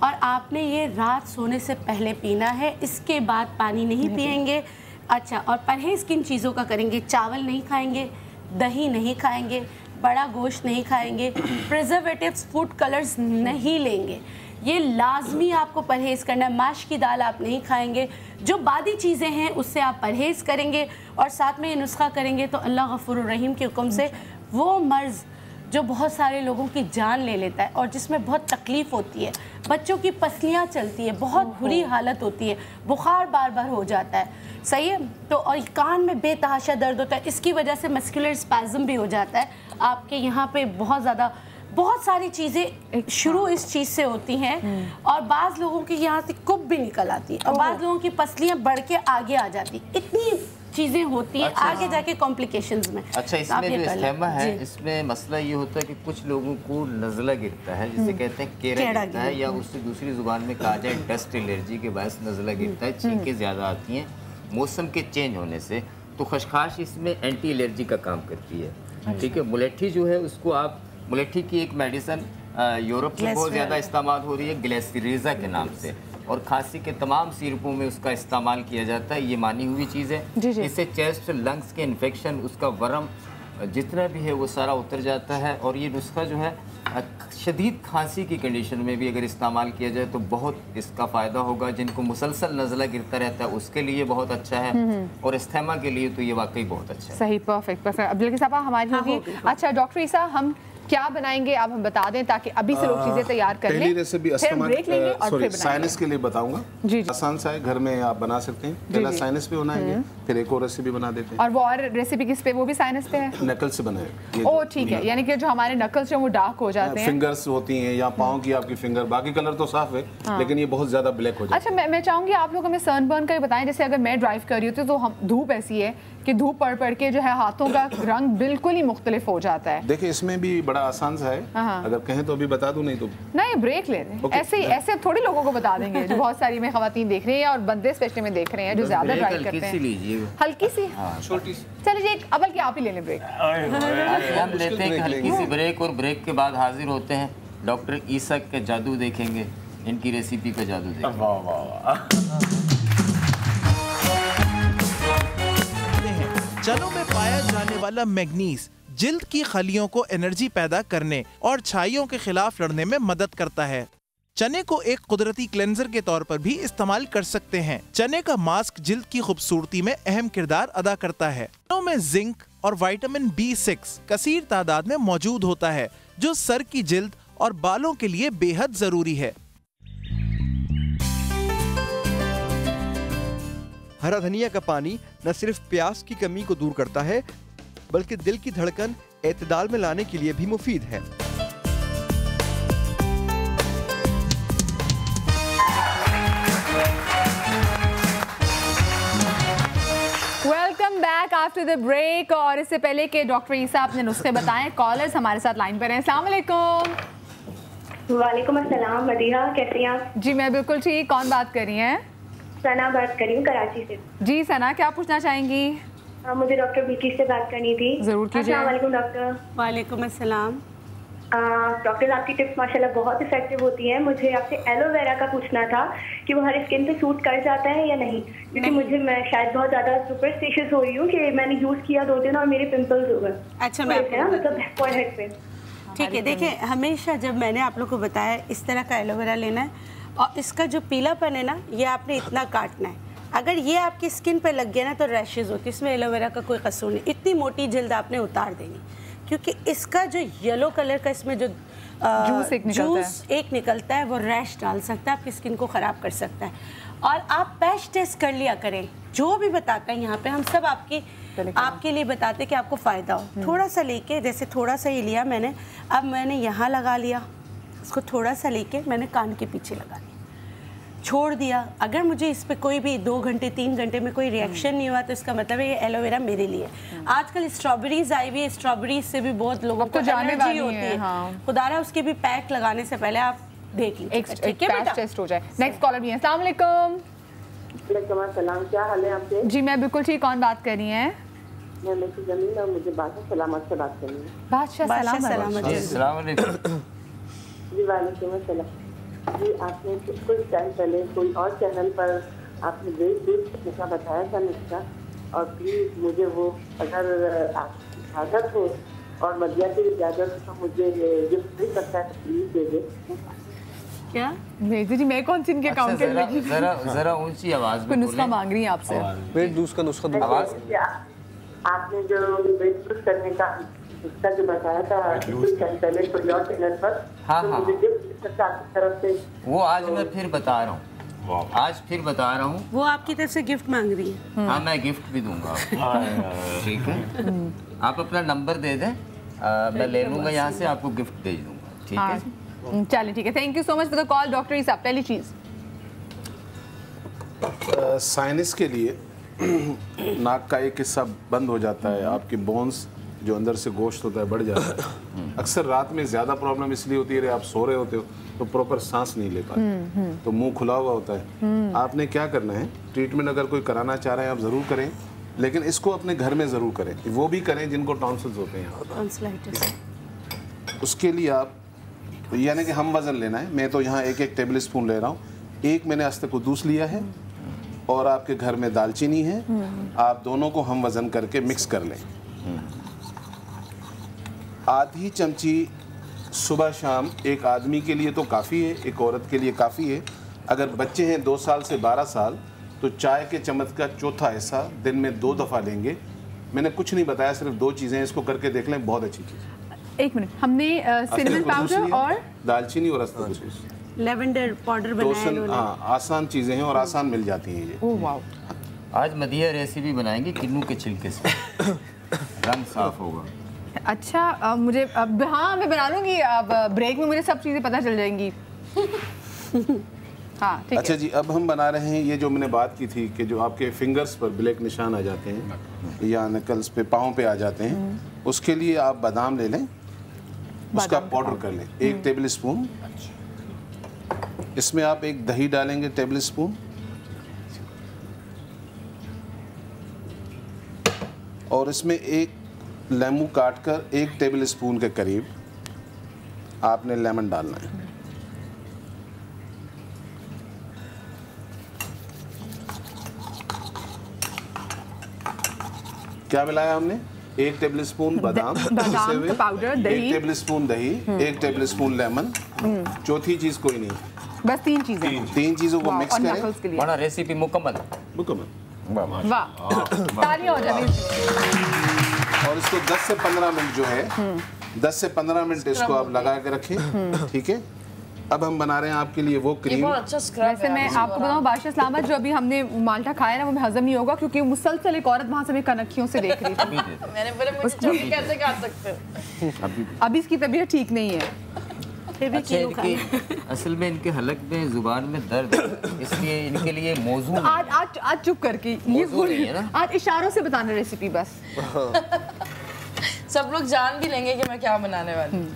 और आपने ये रात सोने से पहले पीना है, इसके बाद पानी नहीं पिएंगे। अच्छा, और परहेज़ किन चीज़ों का करेंगे? चावल नहीं खाएंगे, दही नहीं खाएंगे, बड़ा गोश्त नहीं खाएंगे, प्रिजर्वेटिव्स, फूड कलर्स नहीं लेंगे, ये लाजमी आपको परहेज़ करना है। माश की दाल आप नहीं खाएंगे, जो बादी चीज़ें हैं उससे आप परहेज़ करेंगे और साथ में ये नुस्खा करेंगे तो अल्लाह गफूर रहीम के हुक्म से वो मर्ज़ जो बहुत सारे लोगों की जान ले लेता है और जिसमें बहुत तकलीफ़ होती है, बच्चों की पसलियाँ चलती है, बहुत बुरी हालत होती है, बुखार बार बार हो जाता है, सही है, तो और कान में बेतहाशा दर्द होता है, इसकी वजह से मस्कुलर स्पैज़म भी हो जाता है आपके यहाँ पे। बहुत ज़्यादा बहुत सारी चीज़ें शुरू इस चीज़ से होती हैं और बाज़ लोगों के यहाँ से कुब भी निकल आती है और बाज़ लोगों की पसलियाँ बढ़ के आगे आ जाती, इतनी चीज़ें होती हैं आगे जाके कॉम्प्लिकेशंस में। अच्छा, इसमें जो इस्तेमा है, इसमें मसला ये होता है कि कुछ लोगों को नज़ला गिरता है, जिसे कहते हैं केड़ा गिरता है, या उससे दूसरी ज़ुबान में कहा जाए डस्ट एलर्जी के बायस नज़ला गिरता है, छींकें ज़्यादा आती हैं मौसम के चेंज होने से, तो खशखाश इसमें एंटी एलर्जी का काम करती है, ठीक है। मुलैठी जो है उसको आप, मुलैठी की एक मेडिसन यूरोप में बहुत ज़्यादा इस्तेमाल हो रही है ग्लिसरीजा के नाम से, और खांसी के तमाम सिरपों में उसका इस्तेमाल किया जाता है, ये मानी हुई चीज़ है। इससे चेस्ट, लंग्स के इन्फेक्शन, उसका वरम जितना भी है वो सारा उतर जाता है। और ये नुस्खा जो है शदीद खांसी की कंडीशन में भी अगर इस्तेमाल किया जाए तो बहुत इसका फ़ायदा होगा। जिनको मुसलसल नज़ला गिरता रहता है उसके लिए बहुत अच्छा है, और इस्तेमा के लिए तो ये वाकई बहुत अच्छा है। सही, परफेक्ट परफेक्ट। अब्दुल साहब हमारी होगी। अच्छा डॉक्टर ईसा, हम क्या बनाएंगे आप हम बता दें ताकि अभी से लोग चीजें तैयार कर लें। पहली रेसिपी साइनस के लिए बताऊंगा, जी आसान सा है, घर में आप बना सकते हैं। पहला साइनस पे होना है, फिर एक और रेसिपी बना देते हैं। और वो और रेसिपी किस पे? वो भी साइनस पे है, नकल से बनाए। ओ ठीक है, यानी कि जो हमारे नकल्स हैं वो डार्क हो जाते हैं, फिंगर्स होती हैं या पाँव की आपकी फिंगर, बाकी कलर तो साफ है लेकिन ये बहुत ज्यादा ब्लैक हो जाता है। अच्छा, मैं चाहूंगी आप लोग हमें सनबर्न का बताएं। जैसे अगर मैं ड्राइव कर रही हूँ तो हम धूप ऐसी है कि धूप पड़ के जो है हाथों का रंग बिल्कुल ही मुख्तलिफ हो जाता है। देखिए इसमें भी बड़ा आसान सा है, अगर कहें तो अभी बता दूं, नहीं तो नहीं ब्रेक ले रहे हैं। ऐसे थोड़ी लोगों को बता देंगे जो बहुत सारी में खवातीन देख रही हैं और बंदे स्पेशली में देख रहे हैं जो ज्यादा ड्राइव करते हैं। हल्की सी छोटी सी, चलिए अब कि आप ही ले लें ब्रेक। हम लेते हैं हल्की सी ब्रेक, और ब्रेक के बाद हाजिर होते हैं डॉक्टर ईसा के जादू देखेंगे, इनकी रेसिपी का जादू देखेंगे। चनों में पाया जाने वाला मैग्नीज जिल्द की खलियों को एनर्जी पैदा करने और छाइयों के खिलाफ लड़ने में मदद करता है। चने को एक कुदरती क्लेंजर के तौर पर भी इस्तेमाल कर सकते हैं। चने का मास्क जिल्द की खूबसूरती में अहम किरदार अदा करता है। चनों में जिंक और विटामिन B6 कसीर तादाद में मौजूद होता है, जो सर की जिल्द और बालों के लिए बेहद जरूरी है। हरा धनिया का पानी न सिर्फ प्यास की कमी को दूर करता है बल्कि दिल की धड़कन एतदाल में लाने के लिए भी मुफीद है। Welcome back after the break. और इससे पहले कि डॉक्टर ईसा अपने नुस्खे बताएं, कॉलर्स हमारे साथ लाइन पर हैं। अस्सलाम वालेकुम। वालेकुम अस्सलाम। मदीहा, कैसी हैं आप? जी मैं बिल्कुल ठीक। कौन बात कर रही हैं? सना बात कर रही हूँ कराची से। जी सना, क्या पूछना चाहेंगी? मुझे डॉक्टर बीकी से बात करनी थी। जरूर कीजिए। अस्सलाम वालेकुम डॉक्टर। वालेकुम अस्सलाम। डॉक्टर आपकी टिप्स माशाल्लाह बहुत इफेक्टिव होती हैं। मुझे आपसे एलोवेरा का पूछना था कि वो हर स्किन पे सूट कर जाता है या नहीं, क्योंकि मैं शायद बहुत ज़्यादा सुपरस्टिशियस हो रही हूँ कि मैंने यूज़ किया 2 दिन और मेरे पिंपल्स हो गए। अच्छा, मैं मतलब फोरहेड पे। ठीक है, देखिए हमेशा जब मैंने आप लोग को बताया इस तरह का एलोवेरा लेना है और इसका जो पीलापन है ना ये आपने इतना काटना है। अगर ये आपकी स्किन पे लग गया ना तो रैशेज होती है, इसमें एलोवेरा का कोई कसूर नहीं। इतनी मोटी जल्द आपने उतार देनी क्योंकि इसका जो येलो कलर का इसमें जो जूस एक निकलता है वो रैश डाल सकता है, आपकी स्किन को ख़राब कर सकता है। और आप पैच टेस्ट कर लिया करें, जो भी बताता है यहाँ पे हम सब आपके लिए बताते कि आपको फ़ायदा हो। थोड़ा सा लेके, जैसे थोड़ा सा ही लिया मैंने, अब मैंने यहाँ लगा लिया, इसको थोड़ा सा लेके मैंने कान के पीछे लगा लिया, छोड़ दिया। अगर मुझे इस पे कोई भी 2 घंटे 3 घंटे में कोई रिएक्शन नहीं हुआ तो इसका मतलब है ये एलोवेरा मेरे लिए। आजकल स्ट्रॉबेरीज आई हुई है, स्ट्रॉबेरीज से भी बहुत लोगों को एलर्जी होती है। खुदारा उसके भी पैक लगाने से पहले आप देख लीजिए, एक पैच टेस्ट हो जाए। नेक्स्ट कॉलर भी है। अस्सलाम वालेकुम। सलाम, क्या हाल है आपके? जी मैं बिल्कुल ठीक। कौन बात कर रही हैं? मैं मिसेस जमील और मुझे बादशाह सलामत से बात करनी है। बादशाह सलामत जी, अस्सलाम वालेकुम। जी वालेकुम अस्सलाम। जी आपने कुछ टाइम पहले कोई और चैनल पर आपने वेट का बताया था नुस्खा, और प्लीज़ मुझे वो अगर इजाज़त हो और मदिया की इजाज़त तो मुझे गिफ्ट नहीं करता है, प्लीज़ दे दे। क्या जी, मैं कौन सी इनके अकाउंट के लिए जरा ऊंची आवाज में नुस्खा मांग रही हैं आपसे। वेट लूज का नुस्खा दो। आपने जो वेट लूज करने का नुस्खा जो बताया था कुछ टाइम पहले कोई और चैनल पर, हाँ, तो हाँ। मुझे गिफ्ट करता आपकी तरफ से वो आज मैं फिर बता रहा हूँ, आज फिर बता रहा हूँ। वो आपकी तरफ से गिफ्ट मांग रही है। हाँ मैं गिफ्ट भी दूंगा आपको। ठीक है, आप अपना नंबर दे दें, मैं ले लूँगा यहाँ से, आपको गिफ्ट भेज दूंगा। ठीक है, चलिए ठीक है। Thank you so much for the call doctor Isa. पहली चीज़ साइनस के लिए नाक का एक हिस्सा बंद हो जाता है, आपकी बोन्स जो अंदर से गोश्त होता है बढ़ जाता है। अक्सर रात में ज़्यादा प्रॉब्लम इसलिए होती है, आप सो रहे होते हो तो प्रॉपर सांस नहीं ले पाते, तो मुंह खुला हुआ होता है। आपने क्या करना है, ट्रीटमेंट अगर कोई कराना चाह रहे हैं आप ज़रूर करें, लेकिन इसको अपने घर में ज़रूर करें। वो भी करें जिनको टॉन्सिल्स होते हैं। उसके लिए आप यानी कि हम वज़न लेना है। मैं तो यहाँ 1-1 टेबल स्पून ले रहा हूँ। एक मैंने अस्ते कुद्दूस लिया है और आपके घर में दालचीनी है, आप दोनों को हम वज़न करके मिक्स कर लें। आधी चमची सुबह शाम, एक आदमी के लिए तो काफ़ी है, एक औरत के लिए काफ़ी है। अगर बच्चे हैं 2 साल से 12 साल तो चाय के चम्मच का चौथा हिस्सा दिन में 2 दफ़ा लेंगे। मैंने कुछ नहीं बताया, सिर्फ 2 चीज़ें, इसको करके देख लें, बहुत अच्छी चीज़। एक मिनट, हमने सिनेमन पाउडर और दालचीनी और अस्तकुद्दूस, लेवेंडर पाउडर बनाया। हाँ, आसान चीज़ें हैं और आसान मिल जाती हैं ये। Oh wow. आज मदिया रेसिपी बनाएंगे किन्नू के छिलके से, रंग साफ होगा। अच्छा मुझे अब, हाँ मैं बना लूँगी, अब ब्रेक में मुझे सब चीज़ें पता चल जाएंगी। हाँ ठीक अच्छा जी, अब हम बना रहे हैं ये जो मैंने बात की थी कि जो आपके फिंगर्स पर ब्लैक निशान आ जाते हैं या नकल्स पे, पाँव पे आ जाते हैं, उसके लिए आप बादाम ले लें, उसका पाउडर कर लें 1 टेबल स्पून। इसमें आप एक दही डालेंगे टेबल स्पून, और इसमें एक लेमू काटकर 1 टेबल स्पून के करीब आपने लेमन डालना है। क्या मिलाया हमने? 1 टेबल स्पून बादाम का पाउडर, दही, 1 टेबल स्पून दही, 1 टेबल स्पून लेमन, चौथी चीज कोई नहीं, बस 3 चीजें। 3 चीजों को मिक्स करें। बड़ा रेसिपी मुकम्मल। वाह, तालियां हो जाए। और इसको 10 से 15 मिनट जो है, 10 से 15 मिनट इसको आप लगा के रखें। ठीक है, अब हम बना रहे हैं आपके लिए वो क्रीम। वैसे मैं आपको बताऊं बादशाह सलामत, जो अभी हमने माल्टा खाया ना वो हमें हजम नहीं होगा, क्योंकि मुसलसल एक औरत वहाँ से हमें कनखियों से देख रही थी। मैंने बोला मुझे कैसे खा सकते हो? अभी इसकी तबीयत ठीक नहीं है। अच्छा, असल में इनके हलक में जुबान में दर्द है, इसलिए इनके लिए मौजू आज चुप करके ये आज इशारों से बताना रेसिपी बस। सब लोग जान भी लेंगे कि मैं क्या बनाने वाली हूँ।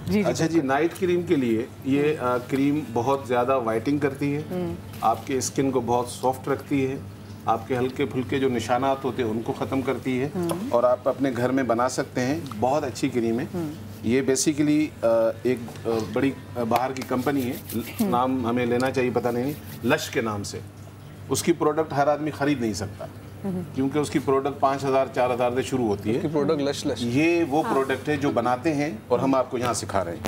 जी। अच्छा जी, नाइट क्रीम के लिए ये क्रीम बहुत ज़्यादा वाइटिंग करती है, आपके स्किन को बहुत सॉफ्ट रखती है, आपके हल्के फुल्के जो निशानात होते हैं उनको ख़त्म करती है, और आप अपने घर में बना सकते हैं। बहुत अच्छी क्रीम है ये। बेसिकली एक बड़ी बाहर की कंपनी है, नाम हमें लेना चाहिए, पता नहीं, लश के नाम से। उसकी प्रोडक्ट हर आदमी ख़रीद नहीं सकता, क्योंकि उसकी प्रोडक्ट 5000 4000 से शुरू होती है। प्रोडक्ट लश ये वो प्रोडक्ट है जो बनाते हैं और हम आपको यहाँ सिखा रहे हैं।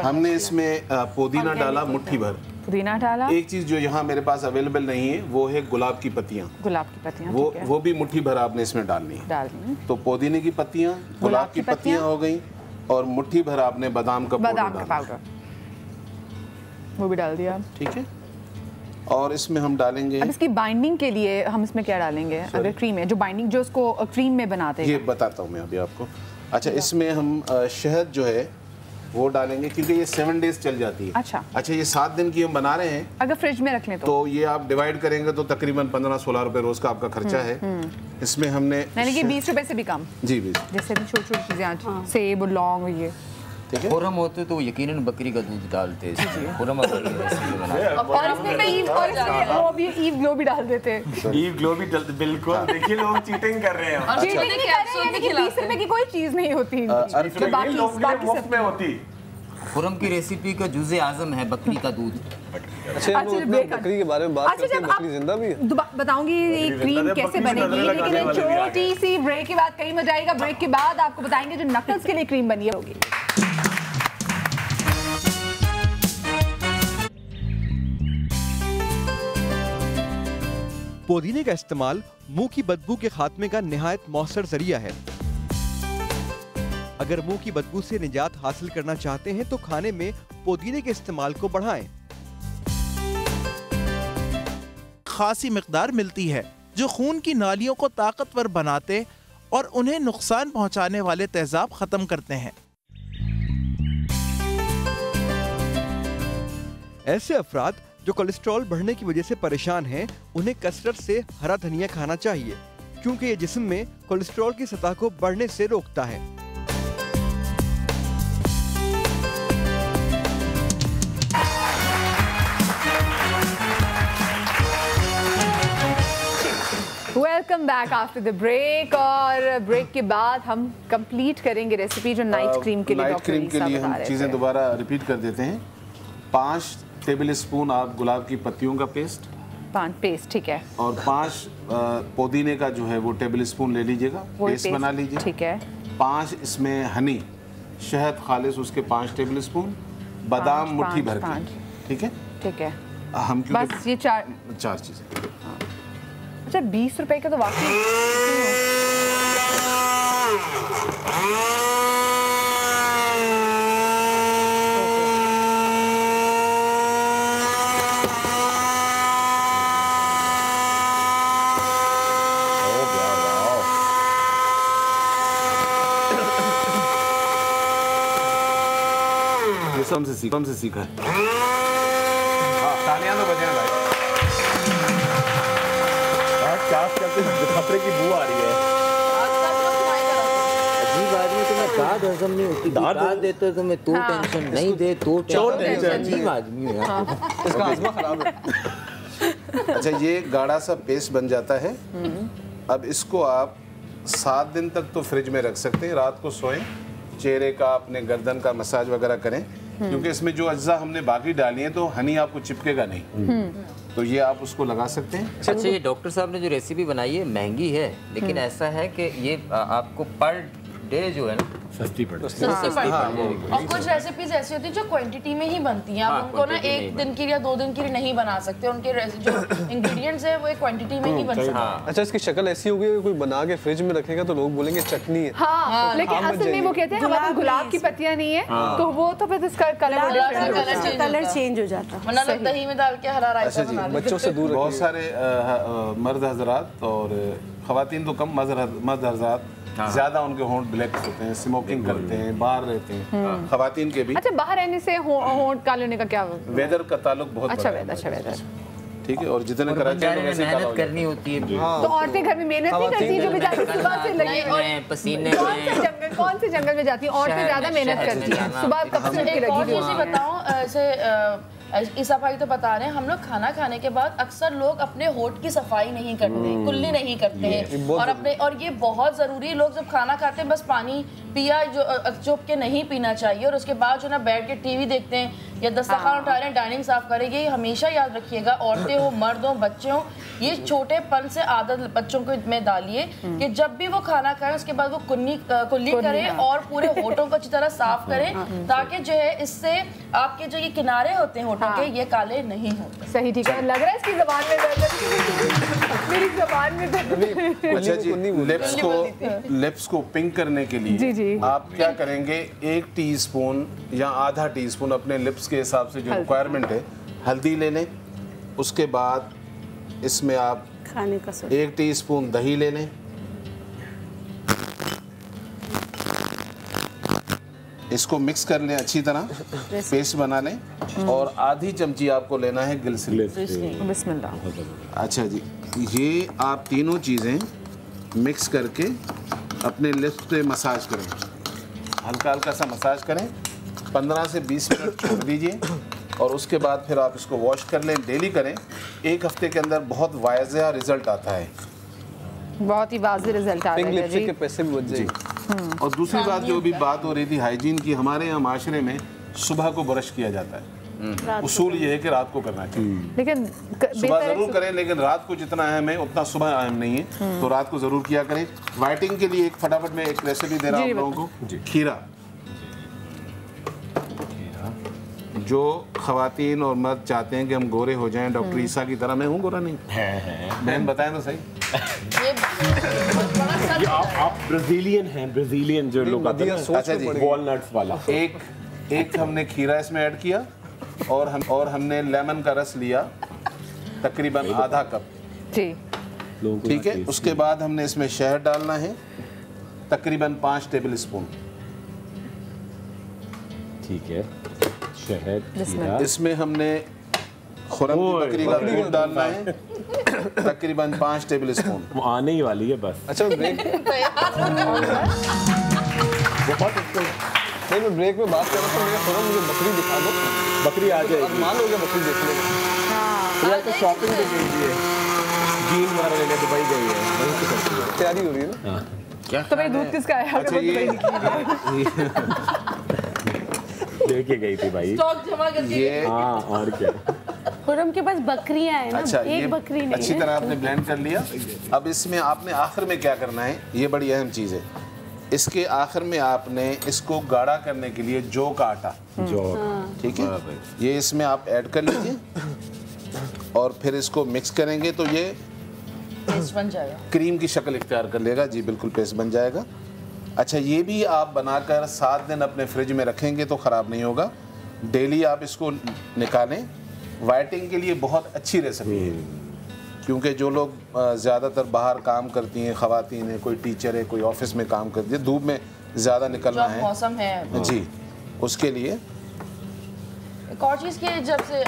हमने इसमें पुदीना डाला, मुट्ठी भर पुदीना डाला। एक चीज जो यहाँ मेरे पास अवेलेबल नहीं है वो है गुलाब की पत्तियाँ। गुलाब की पत्तियाँ वो भी मुट्ठी भर आपने इसमें डालनी है। तो पुदीने की पत्तियाँ, गुलाब की पत्तियाँ हो गई और मुट्ठी भर आपने बादाम का पाउडर वो भी डाल दिया। ठीक है। और इसमें हम डालेंगे, अब इसकी बाइंडिंग के लिए हम इसमें क्या डालेंगे? अगर क्रीम है, जो बाइंडिंग जो उसको क्रीम में बनाते हैं, ये बताता हूँ मैं अभी आपको। अच्छा, इसमें हम शहद जो है वो डालेंगे क्योंकि ये 7 डेज चल जाती है। अच्छा, ये 7 दिन की हम बना रहे हैं। अगर फ्रिज में रख लें तो ये आप डिवाइड करेंगे तो तकरीबन 15-16 रुपए रोज का आपका खर्चा है। इसमें हमने यानी कि 20 रुपए से भी कम। जी 20। जैसे भी छोटी छोटी चीजें, सेब, लौंग, ये खुरम होते तो यकीनन बकरी का दूध डालते हैं। खुरम और इसमें मैं ईव ग्लो भी डाल देते हैं। ईव ग्लो भी डालते, बिल्कुल। देखिए लोग चीटिंग कर रहे हैं। चीटिंग नहीं कर रहे हैं, लेकिन 20 रुपए की कोई चीज नहीं होती। बाकी मुफ्त में होती। खुरम की रेसिपी का जुज़े आज़म है बकरी का दूध। अच्छा, बकरी के बारे में बात करते हैं, बकरी जिंदा भी है। बताऊंगी ये क्रीम कैसे बनेगी, लेकिन एक छोटी सी ब्रेक के बाद कहीं मजा आएगा। ब्रेक के बाद आपको बताएंगे जो नकल्स के लिए क्रीम बनी होगी। पुदीने का इस्तेमाल मुंह की बदबू के खात्मे का निहायत मौसर जरिया है। अगर मुंह की बदबू से निजात हासिल करना चाहते हैं तो खाने में पुदीने के इस्तेमाल को बढ़ाएं। खासी मिकदार मिलती है जो खून की नालियों को ताकतवर बनाते और उन्हें नुकसान पहुंचाने वाले तेजाब खत्म करते हैं। ऐसे अफराद जो कोलेस्ट्रॉल बढ़ने की वजह से परेशान हैं, उन्हें कसरत से हरा धनिया खाना चाहिए क्योंकि ये जिस्म में कोलेस्ट्रॉल की सतह को बढ़ने से रोकता है। Welcome back after the break. और ब्रेक के बाद हम कंप्लीट करेंगे रेसिपी जो नाइट क्रीम के लिए। नाइट क्रीम के लिए हम चीज़ें दोबारा रिपीट कर देते हैं। 5 टेबल स्पून आप गुलाब की पत्तियों का पेस्ट, 5 पेस्ट, ठीक है। और 5 पुदीने का जो है वो टेबल स्पून ले लीजिएगा, पेस्ट बना लीजिए, ठीक है। 5 इसमें हनी, शहद खालिस उसके 5 टेबल स्पून, बादाम मुट्ठी भर के, ठीक है, ठीक है। हम बस ये 4 चीज़ें। अच्छा, 20 रुपए का तो वाकई हमसे सीखा है। तालियां तो बजाएं भाई। खतरे की बू आ रही है। अजीब आदमी, तुम्हें दाद हजम नहीं होती। दाद देते तो मैं तो टेंशन नहीं दे तो टेंशन। अजीब आदमी है यार। इसका आज़मा खराब है। अच्छा, ये गाढ़ा सा पेस्ट बन जाता है। अब इसको आप 7 दिन तक तो फ्रिज में रख सकते हैं। रात को सोएं, चेहरे का, अपने गर्दन का मसाज वगैरह करें, क्योंकि इसमें जो अज्जा हमने बाकी डाली है तो हनी आपको चिपकेगा नहीं, तो ये आप उसको लगा सकते हैं। अच्छा, ये डॉक्टर साहब ने जो रेसिपी बनाई है महंगी है, लेकिन ऐसा है कि ये आपको पर डे जो है ना सस्ती पड़ती है। और कुछ रेसिपीज ऐसी होती है जो क्वांटिटी में ही बनती हैं। आप उनको ना 1 दिन के लिए या 2 दिन के लिए नहीं बना सकते। उनके जो इंग्रेडिएंट्स है वो एक क्वांटिटी में ही बन सकते हैं। अच्छा, इसकी शक्ल ऐसी होगी कि कोई बना के फ्रिज में रखेगा तो लोग बोलेंगे चटनी है। हाँ, लेकिन असल में वो कहते हैं हमारे गुलाब की पत्तियां नहीं है, तो वो तो फिर इसका कलर चेंज हो जाता है। वरना लोग दही में डाल के हरा रायता बना लेते हैं। बच्चों से दूर बहुत सारे मर्द हजरात और खवातीन तो कम, मर्द हजरात ज्यादा उनके होंठ ब्लैक होते हैं, स्मोकिंग करते हैं, बाहर रहते हैं, खवातीन के भी। अच्छा, बाहर रहने से होंठ काले होने का क्या? वेदर का ताल्लुक बहुत अच्छा वेदर, ठीक है। और जितने कराची में वैसे मेहनत करनी होती है। तो औरतें घर में मेहनत नहीं करती जो बेचारी सुबह से लगी और पसीने कौन से जंगल में जाती हैं? औरतें ज्यादा मेहनत करती हैं, सुबह कब से लगी हुई हैं। बताऊं ऐसे ईसा भाई तो बता रहे हैं, हम लोग खाना खाने के बाद अक्सर लोग अपने होठ की सफाई नहीं करते, कुल्ली नहीं करते हैं, और ये बहुत ज़रूरी है। लोग जब खाना खाते हैं बस पानी पिया जो चुप के नहीं पीना चाहिए, और उसके बाद जो ना बैठ के टीवी देखते हैं या दस्तरखान उठा रहे हैं, डाइनिंग साफ कर रहे हैं, ये हमेशा याद रखिएगा, औरतें हो, मर्द हो, बच्चे हो, ये छोटेपन से आदत बच्चों को में डालिए कि जब भी वो खाना खाएं उसके बाद वो कुल्ली करें और पूरे होठों को अच्छी तरह साफ करें, ताकि जो है इससे आपके जो ये किनारे होते हैं होठों के ये काले नहीं होते। सही, ठीक है। लग रहा है इसकी ज़बान में दर्द, मेरी ज़बान में दर्द। अच्छा जी, लिप्स को पिंक करने के लिए आप क्या करेंगे, 1 टीस्पून या आधा टीस्पून अपने लिप्स के हिसाब से जो रिक्वायरमेंट है हल्दी ले लें। उसके बाद इसमें आप खाने का 1 टीस्पून दही ले लें। इसको मिक्स कर लें अच्छी तरह, पेस्ट बना लें। और आधी चमची आपको लेना है ग्लिसरीन। बिस्मिल्लाह। अच्छा जी, ये आप तीनों चीज़ें मिक्स करके अपने लिप्स पे मसाज करें, हल्का हल्का सा मसाज करें, 15 से 20 मिनट छोड़ दीजिए और उसके बाद फिर आप इसको वॉश कर लें। डेली करें, 1 हफ्ते के अंदर बहुत वाज़ेह रिजल्ट आता है, बहुत ही वाज़ेह रिजल्ट आता है जी। के पैसे भी बच जाएंगे। और दूसरी बात जो भी बात हो रही थी हाइजीन की, हमारे यहाँ माशरे में सुबह को ब्रश किया जाता है, उसूल ये है कि रात को करना चाहिए। लेकिन सुबह जरूर करें, लेकिन रात को जितना अहम है उतना सुबह अहम नहीं है, तो रात को जरूर किया करें। वाइटिंग के लिए एक फटाफट में एक रेसिपी दे रहा हूँ आप लोगों को। खीरा, जो खवातीन और मर्द चाहते हैं कि हम गोरे हो जाएं डॉक्टर ईसा की तरह, मैं हूँ गोरा नहीं है, बहन बताएं तो सही। ये आप ब्राजीलियन हैं, ब्राजीलियन जो लोग आते हैं। अच्छा जी, वॉलनट्स वाला। एक हमने खीरा इसमें ऐड किया और हमने लेमन का रस लिया तकरीबन आधा कप। ठीक है। उसके बाद हमने इसमें शहद डालना है तकरीबन 5 टेबल स्पून। ठीक है, शहद। इसमें हमने खुरम की बकरी का दूध डालना है तकरीबन 5 टेबल स्पून। वो आने ही वाली है बस। अच्छा ब्रेक बहुत नहीं, मैं ब्रेक में बात कर रहा था, मुझे बकरी दिखा दो। बकरी आ जाएगी, मान लो बकरी देख लेंगे। यार तो शॉपिंग पे गई है, जीन वगैरह लेने दुबई गई है, वहीं से करती है, तैयारी हो रही है ना। क्या तो भाई दूध किसका है? अच्छा लेके गई थी भाई, स्टॉक जमा करके। ये हाँ, और क्या। खुरम के पास बकरियां हैं ना, अच्छा, एक बकरी नहीं अच्छी है। तरह आपने ब्लेंड कर लिया। अब इसमें आपने आखिर में क्या करना है, ये बड़ी अहम चीज़ है। इसके आखिर में आपने इसको गाढ़ा करने के लिए जौ का आटा, ठीक है, ये इसमें आप ऐड कर लीजिए और फिर इसको मिक्स करेंगे तो ये पेस्ट बन जाएगा, क्रीम की शक्ल इख्तियार कर लेगा। जी बिल्कुल, पेस्ट बन जाएगा। अच्छा, ये भी आप बनाकर 7 दिन अपने फ्रिज में रखेंगे तो ख़राब नहीं होगा। डेली आप इसको निकालें। वाइटिंग के लिए बहुत अच्छी रेसिपी है, क्योंकि जो लोग ज़्यादातर बाहर काम करती हैं, ख़वातीन हैं, कोई टीचर है, कोई ऑफिस में काम करती है, धूप में ज़्यादा निकलना है, मौसम है जी, उसके लिए। एक और चीज़ की, जब से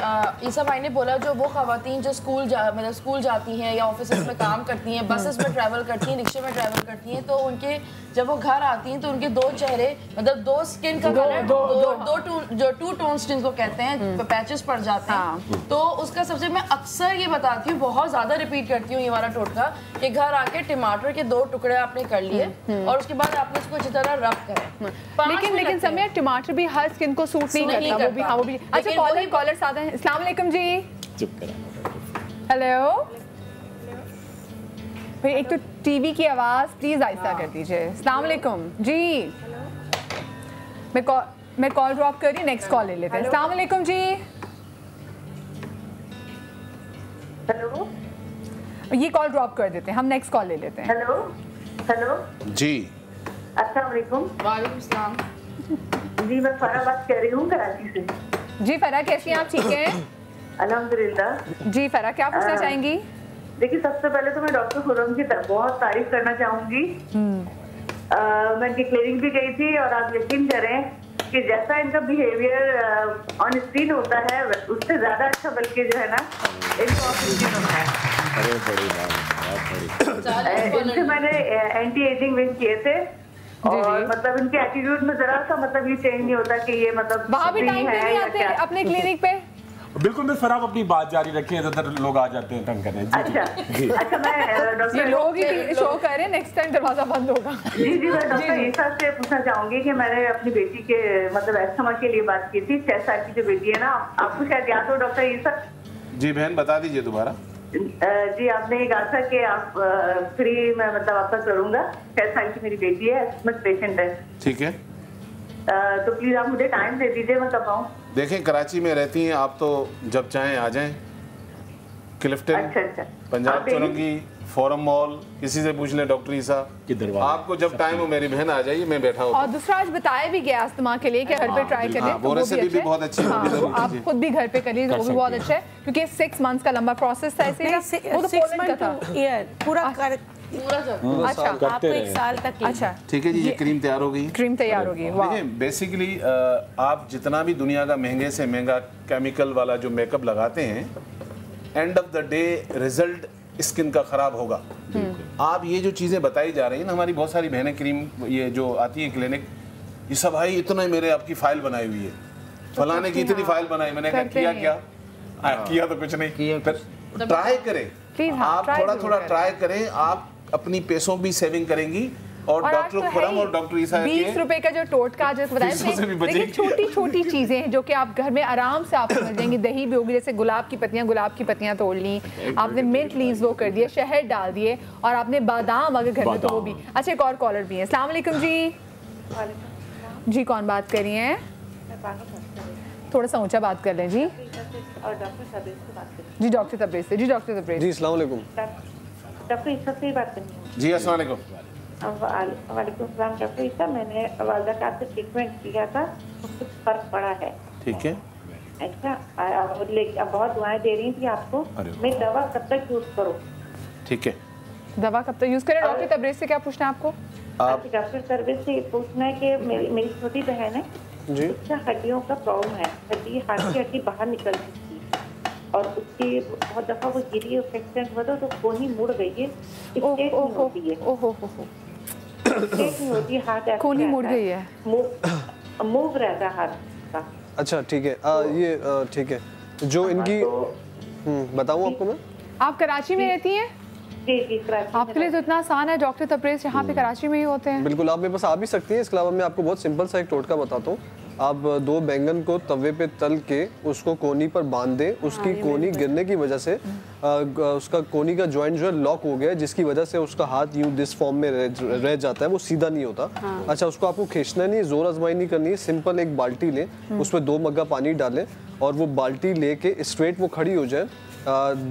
ईसा भाई ने बोला, जो वो खवातीन जो मतलब स्कूल जाती हैं या ऑफिस में काम करती हैं, बसेस में ट्रैवल करती हैं, रिक्शे में ट्रैवल करती हैं, तो उनके जब वो घर आती हैं तो उनके 2 चेहरे, मतलब 2 स्किन का कलर, जो 2 टोन स्किन को कहते हैं, पैचेस पड़ जाते हैं। तो उसका सबसे, मैं अक्सर ये बताती हूँ, बहुत ज़्यादा रिपीट करती हूँ ये वाला टोटका, कि घर आके टमाटर के 2 टुकड़े आपने कर लिए और उसके बाद आपने इसको अच्छी तरह रब करें। लेकिन समय टमाटर भी हर स्किन को सूट नहीं करता, वो भी। हाँ, वो भी। अच्छा, कॉलर साथ हैं। अस्सलाम वालेकुम जी। चुप करा। हेलो भाई, एक तो टीवी की आवाज़ प्लीज़ आहिस्ता कर दीजिए। अस्सलाम वालेकुम जी। मैं कॉल ड्रॉप कर रही हूँ, नेक्स्ट कॉल ले लेते हैं। अस्सलाम वालेकुम जी। हेलो, ये कॉल ड्रॉप कर देते हैं, हम नेक्स्ट कॉल ले लेते हैं। हेलो हेलो जी, अस्सलाम वालेकुम। वालेकुम सलाम जी, मैं फरा बात कर रही हूँ कराची से। जी फरा, कैसी हैं आप? ठीक हैं अल्हम्दुलिल्लाह। जी फरा, क्या पूछना चाहेंगी? देखिए, सबसे पहले तो मैं डॉक्टर खुरम की बहुत तारीफ करना चाहूँगी। मैं इनकी क्लिनिक भी गई थी और आप यकीन करें कि जैसा इनका बिहेवियर ऑन स्क्रीन होता है उससे ज़्यादा अच्छा बल्कि जो है ना इनका ऑफ स्क्रीन होता है। अरे बड़ी बात, इनसे मैंने एंटी एजिंग विन किए थे और मतलब इनके एटीट्यूड में जरा सा मतलब ये चेंज नहीं होता कि ये मतलब वहाँ भी टाइम पे नहीं आते अपने क्लिनिक पे? बिल्कुल मिस फराब, अपनी बात जारी रखें, इधर लोग आ जाते हैं तंग करने। अच्छा अच्छा, मैं डॉक्टर ये लोग ही शो कर रहे हैं, नेक्स्ट टाइम दरवाजा बंद होगा। जी जी, मैं डॉक्टर ईसा से पूछना चाहूंगी कि मैंने अपनी बेटी के मतलब एस्थमा के लिए बात की थी। 6 साल की जो बेटी है ना, आपको शायद याद हो डॉक्टर ईसा। जी बहन बता दीजिए दोबारा। जी आपने ये कहा था कि आप फ्री में मतलब आपका करूंगा। 6 साल की मेरी बेटी है, एस्थमा पेशेंट है। ठीक है, तो प्लीज आप मुझे टाइम दे दीजिए, मैं कब आऊँ? देखें कराची में रहती हैं आप, तो जब चाहें आ जाएं। क्लिफ्टन, अच्छा, पंजाब चौरंगी, फोरम मॉल, किसी से पूछ लें डॉक्टर ईसा किधर। आपको जब टाइम हो मेरी बहन आ जाइए, मैं बैठा हूँ। और दूसरा आज बताया भी गया अस्थमा के लिए कि घर पे ट्राई करें, वो रेसिपी भी बहुत अच्छी है, आप खुद भी घर पे करिए, वो भी बहुत अच्छा है, क्योंकि 6 मंथ्स का लंबा प्रोसेस था। ऐसे वो तो पोलैंड का था पूरा अच्छा, आपको 1 साल तक। अच्छा ठीक है जी, ये क्रीम तैयार हो गई। क्रीम तैयार हो गई। देखिए बेसिकली आप जितना भी दुनिया का महंगे से महंगा केमिकल वाला जो मेकअप लगाते हैं, end of the day result skin का खराब होगा। आप ये जो चीज़ें बताई जा रही हैं ना, हमारी बहुत सारी बहनें क्रीम ये जो आती हैं क्लिनिक, ये सब भाई इतना मेरे आपकी फाइल बनाई हुई है, फलाने की इतनी फाइल बनाई। मैंने कहा किया क्या? किया तो कुछ नहीं। ट्राई करें, आप थोड़ा थोड़ा ट्राई करें, आप अपनी पैसों भी सेविंग करेंगी। और डॉक्टर खुरम और डॉक्टर ईसा 20 रुपए का जो टोटका जो बताया, छोटी छोटी चीजें हैं जो कि आप घर में आराम से आपको मिल जाएंगी। दही भी होगी, जैसे गुलाब की पत्तियां तोड़ ली, आपने मिंट लीव्स वो कर दिए, शहद डाल दिए, और आपने बादाम अगर घर में तो वो भी। अच्छा, एक और कॉलर भी है। अस्सलाम वालेकुम जी। जी कौन बात कर रही हैं? थोड़ा सा ऊंचा बात कर लें जी। जी डॉक्टर तब्रेज़ से। जी डॉक्टर तब्रेज़ जी, अस्सलाम वालेकुम। डॉक्टर ईसा से बात करनी। जी अस्सलाम वालेकुम। वालेकुम सलाम। डॉक्टर ईसा, मैंने वालदा का से ट्रीटमेंट किया था, कुछ फर्क पड़ा है। ठीक है, अच्छा, लेकिन अब बहुत दुआएं दे रही थी आपको। मैं दवा कब तक यूज करूं? ठीक है, दवा कब तक यूज करें? डॉक्टर तब्रेज़ से क्या पूछना है आपको? डॉक्टर तब्रेज़ से पूछना है कि मेरी छोटी बहन है जी, उसका हड्डियों का प्रॉब्लम है, हाथ की हड्डी बाहर निकल चुकी और उसकी बहुत दफा वो गिरी, एक्सीडेंट हुआ था तो कोनी मुड़ गई है। स्टेट नहीं होती है, स्टेट नहीं होती, हाथ कोनी मुड़ गई है, मूव रहता है हाथ का। अच्छा ठीक है, ये ठीक है। जो इनकी बताऊं आपको मैं? आप कराची में रहती हैं? जी जी, कराची। आपके लिए तो इतना आसान है, डॉक्टर तब्रेज़ यहाँ पे कराची में ही होते हैं। बिल्कुल, आप मेरे पास आ भी सकती हैं। इसके अलावा मैं आपको बहुत सिंपल सा एक टोटका बताता हूँ। आप 2 बैंगन को तवे पे तल के उसको कोनी पर बांध दें। उसकी कोनी गिरने की वजह से उसका कोनी का जॉइंट जो है लॉक हो गया है, जिसकी वजह से उसका हाथ यूं दिस फॉर्म में रह जाता है, वो सीधा नहीं होता। अच्छा, उसको आपको खींचना नहीं, जोर आजमाई नहीं करनी है। सिंपल एक बाल्टी लें, उसमें 2 मग्गा पानी डालें और वो बाल्टी लेके स्ट्रेट वो खड़ी हो जाए।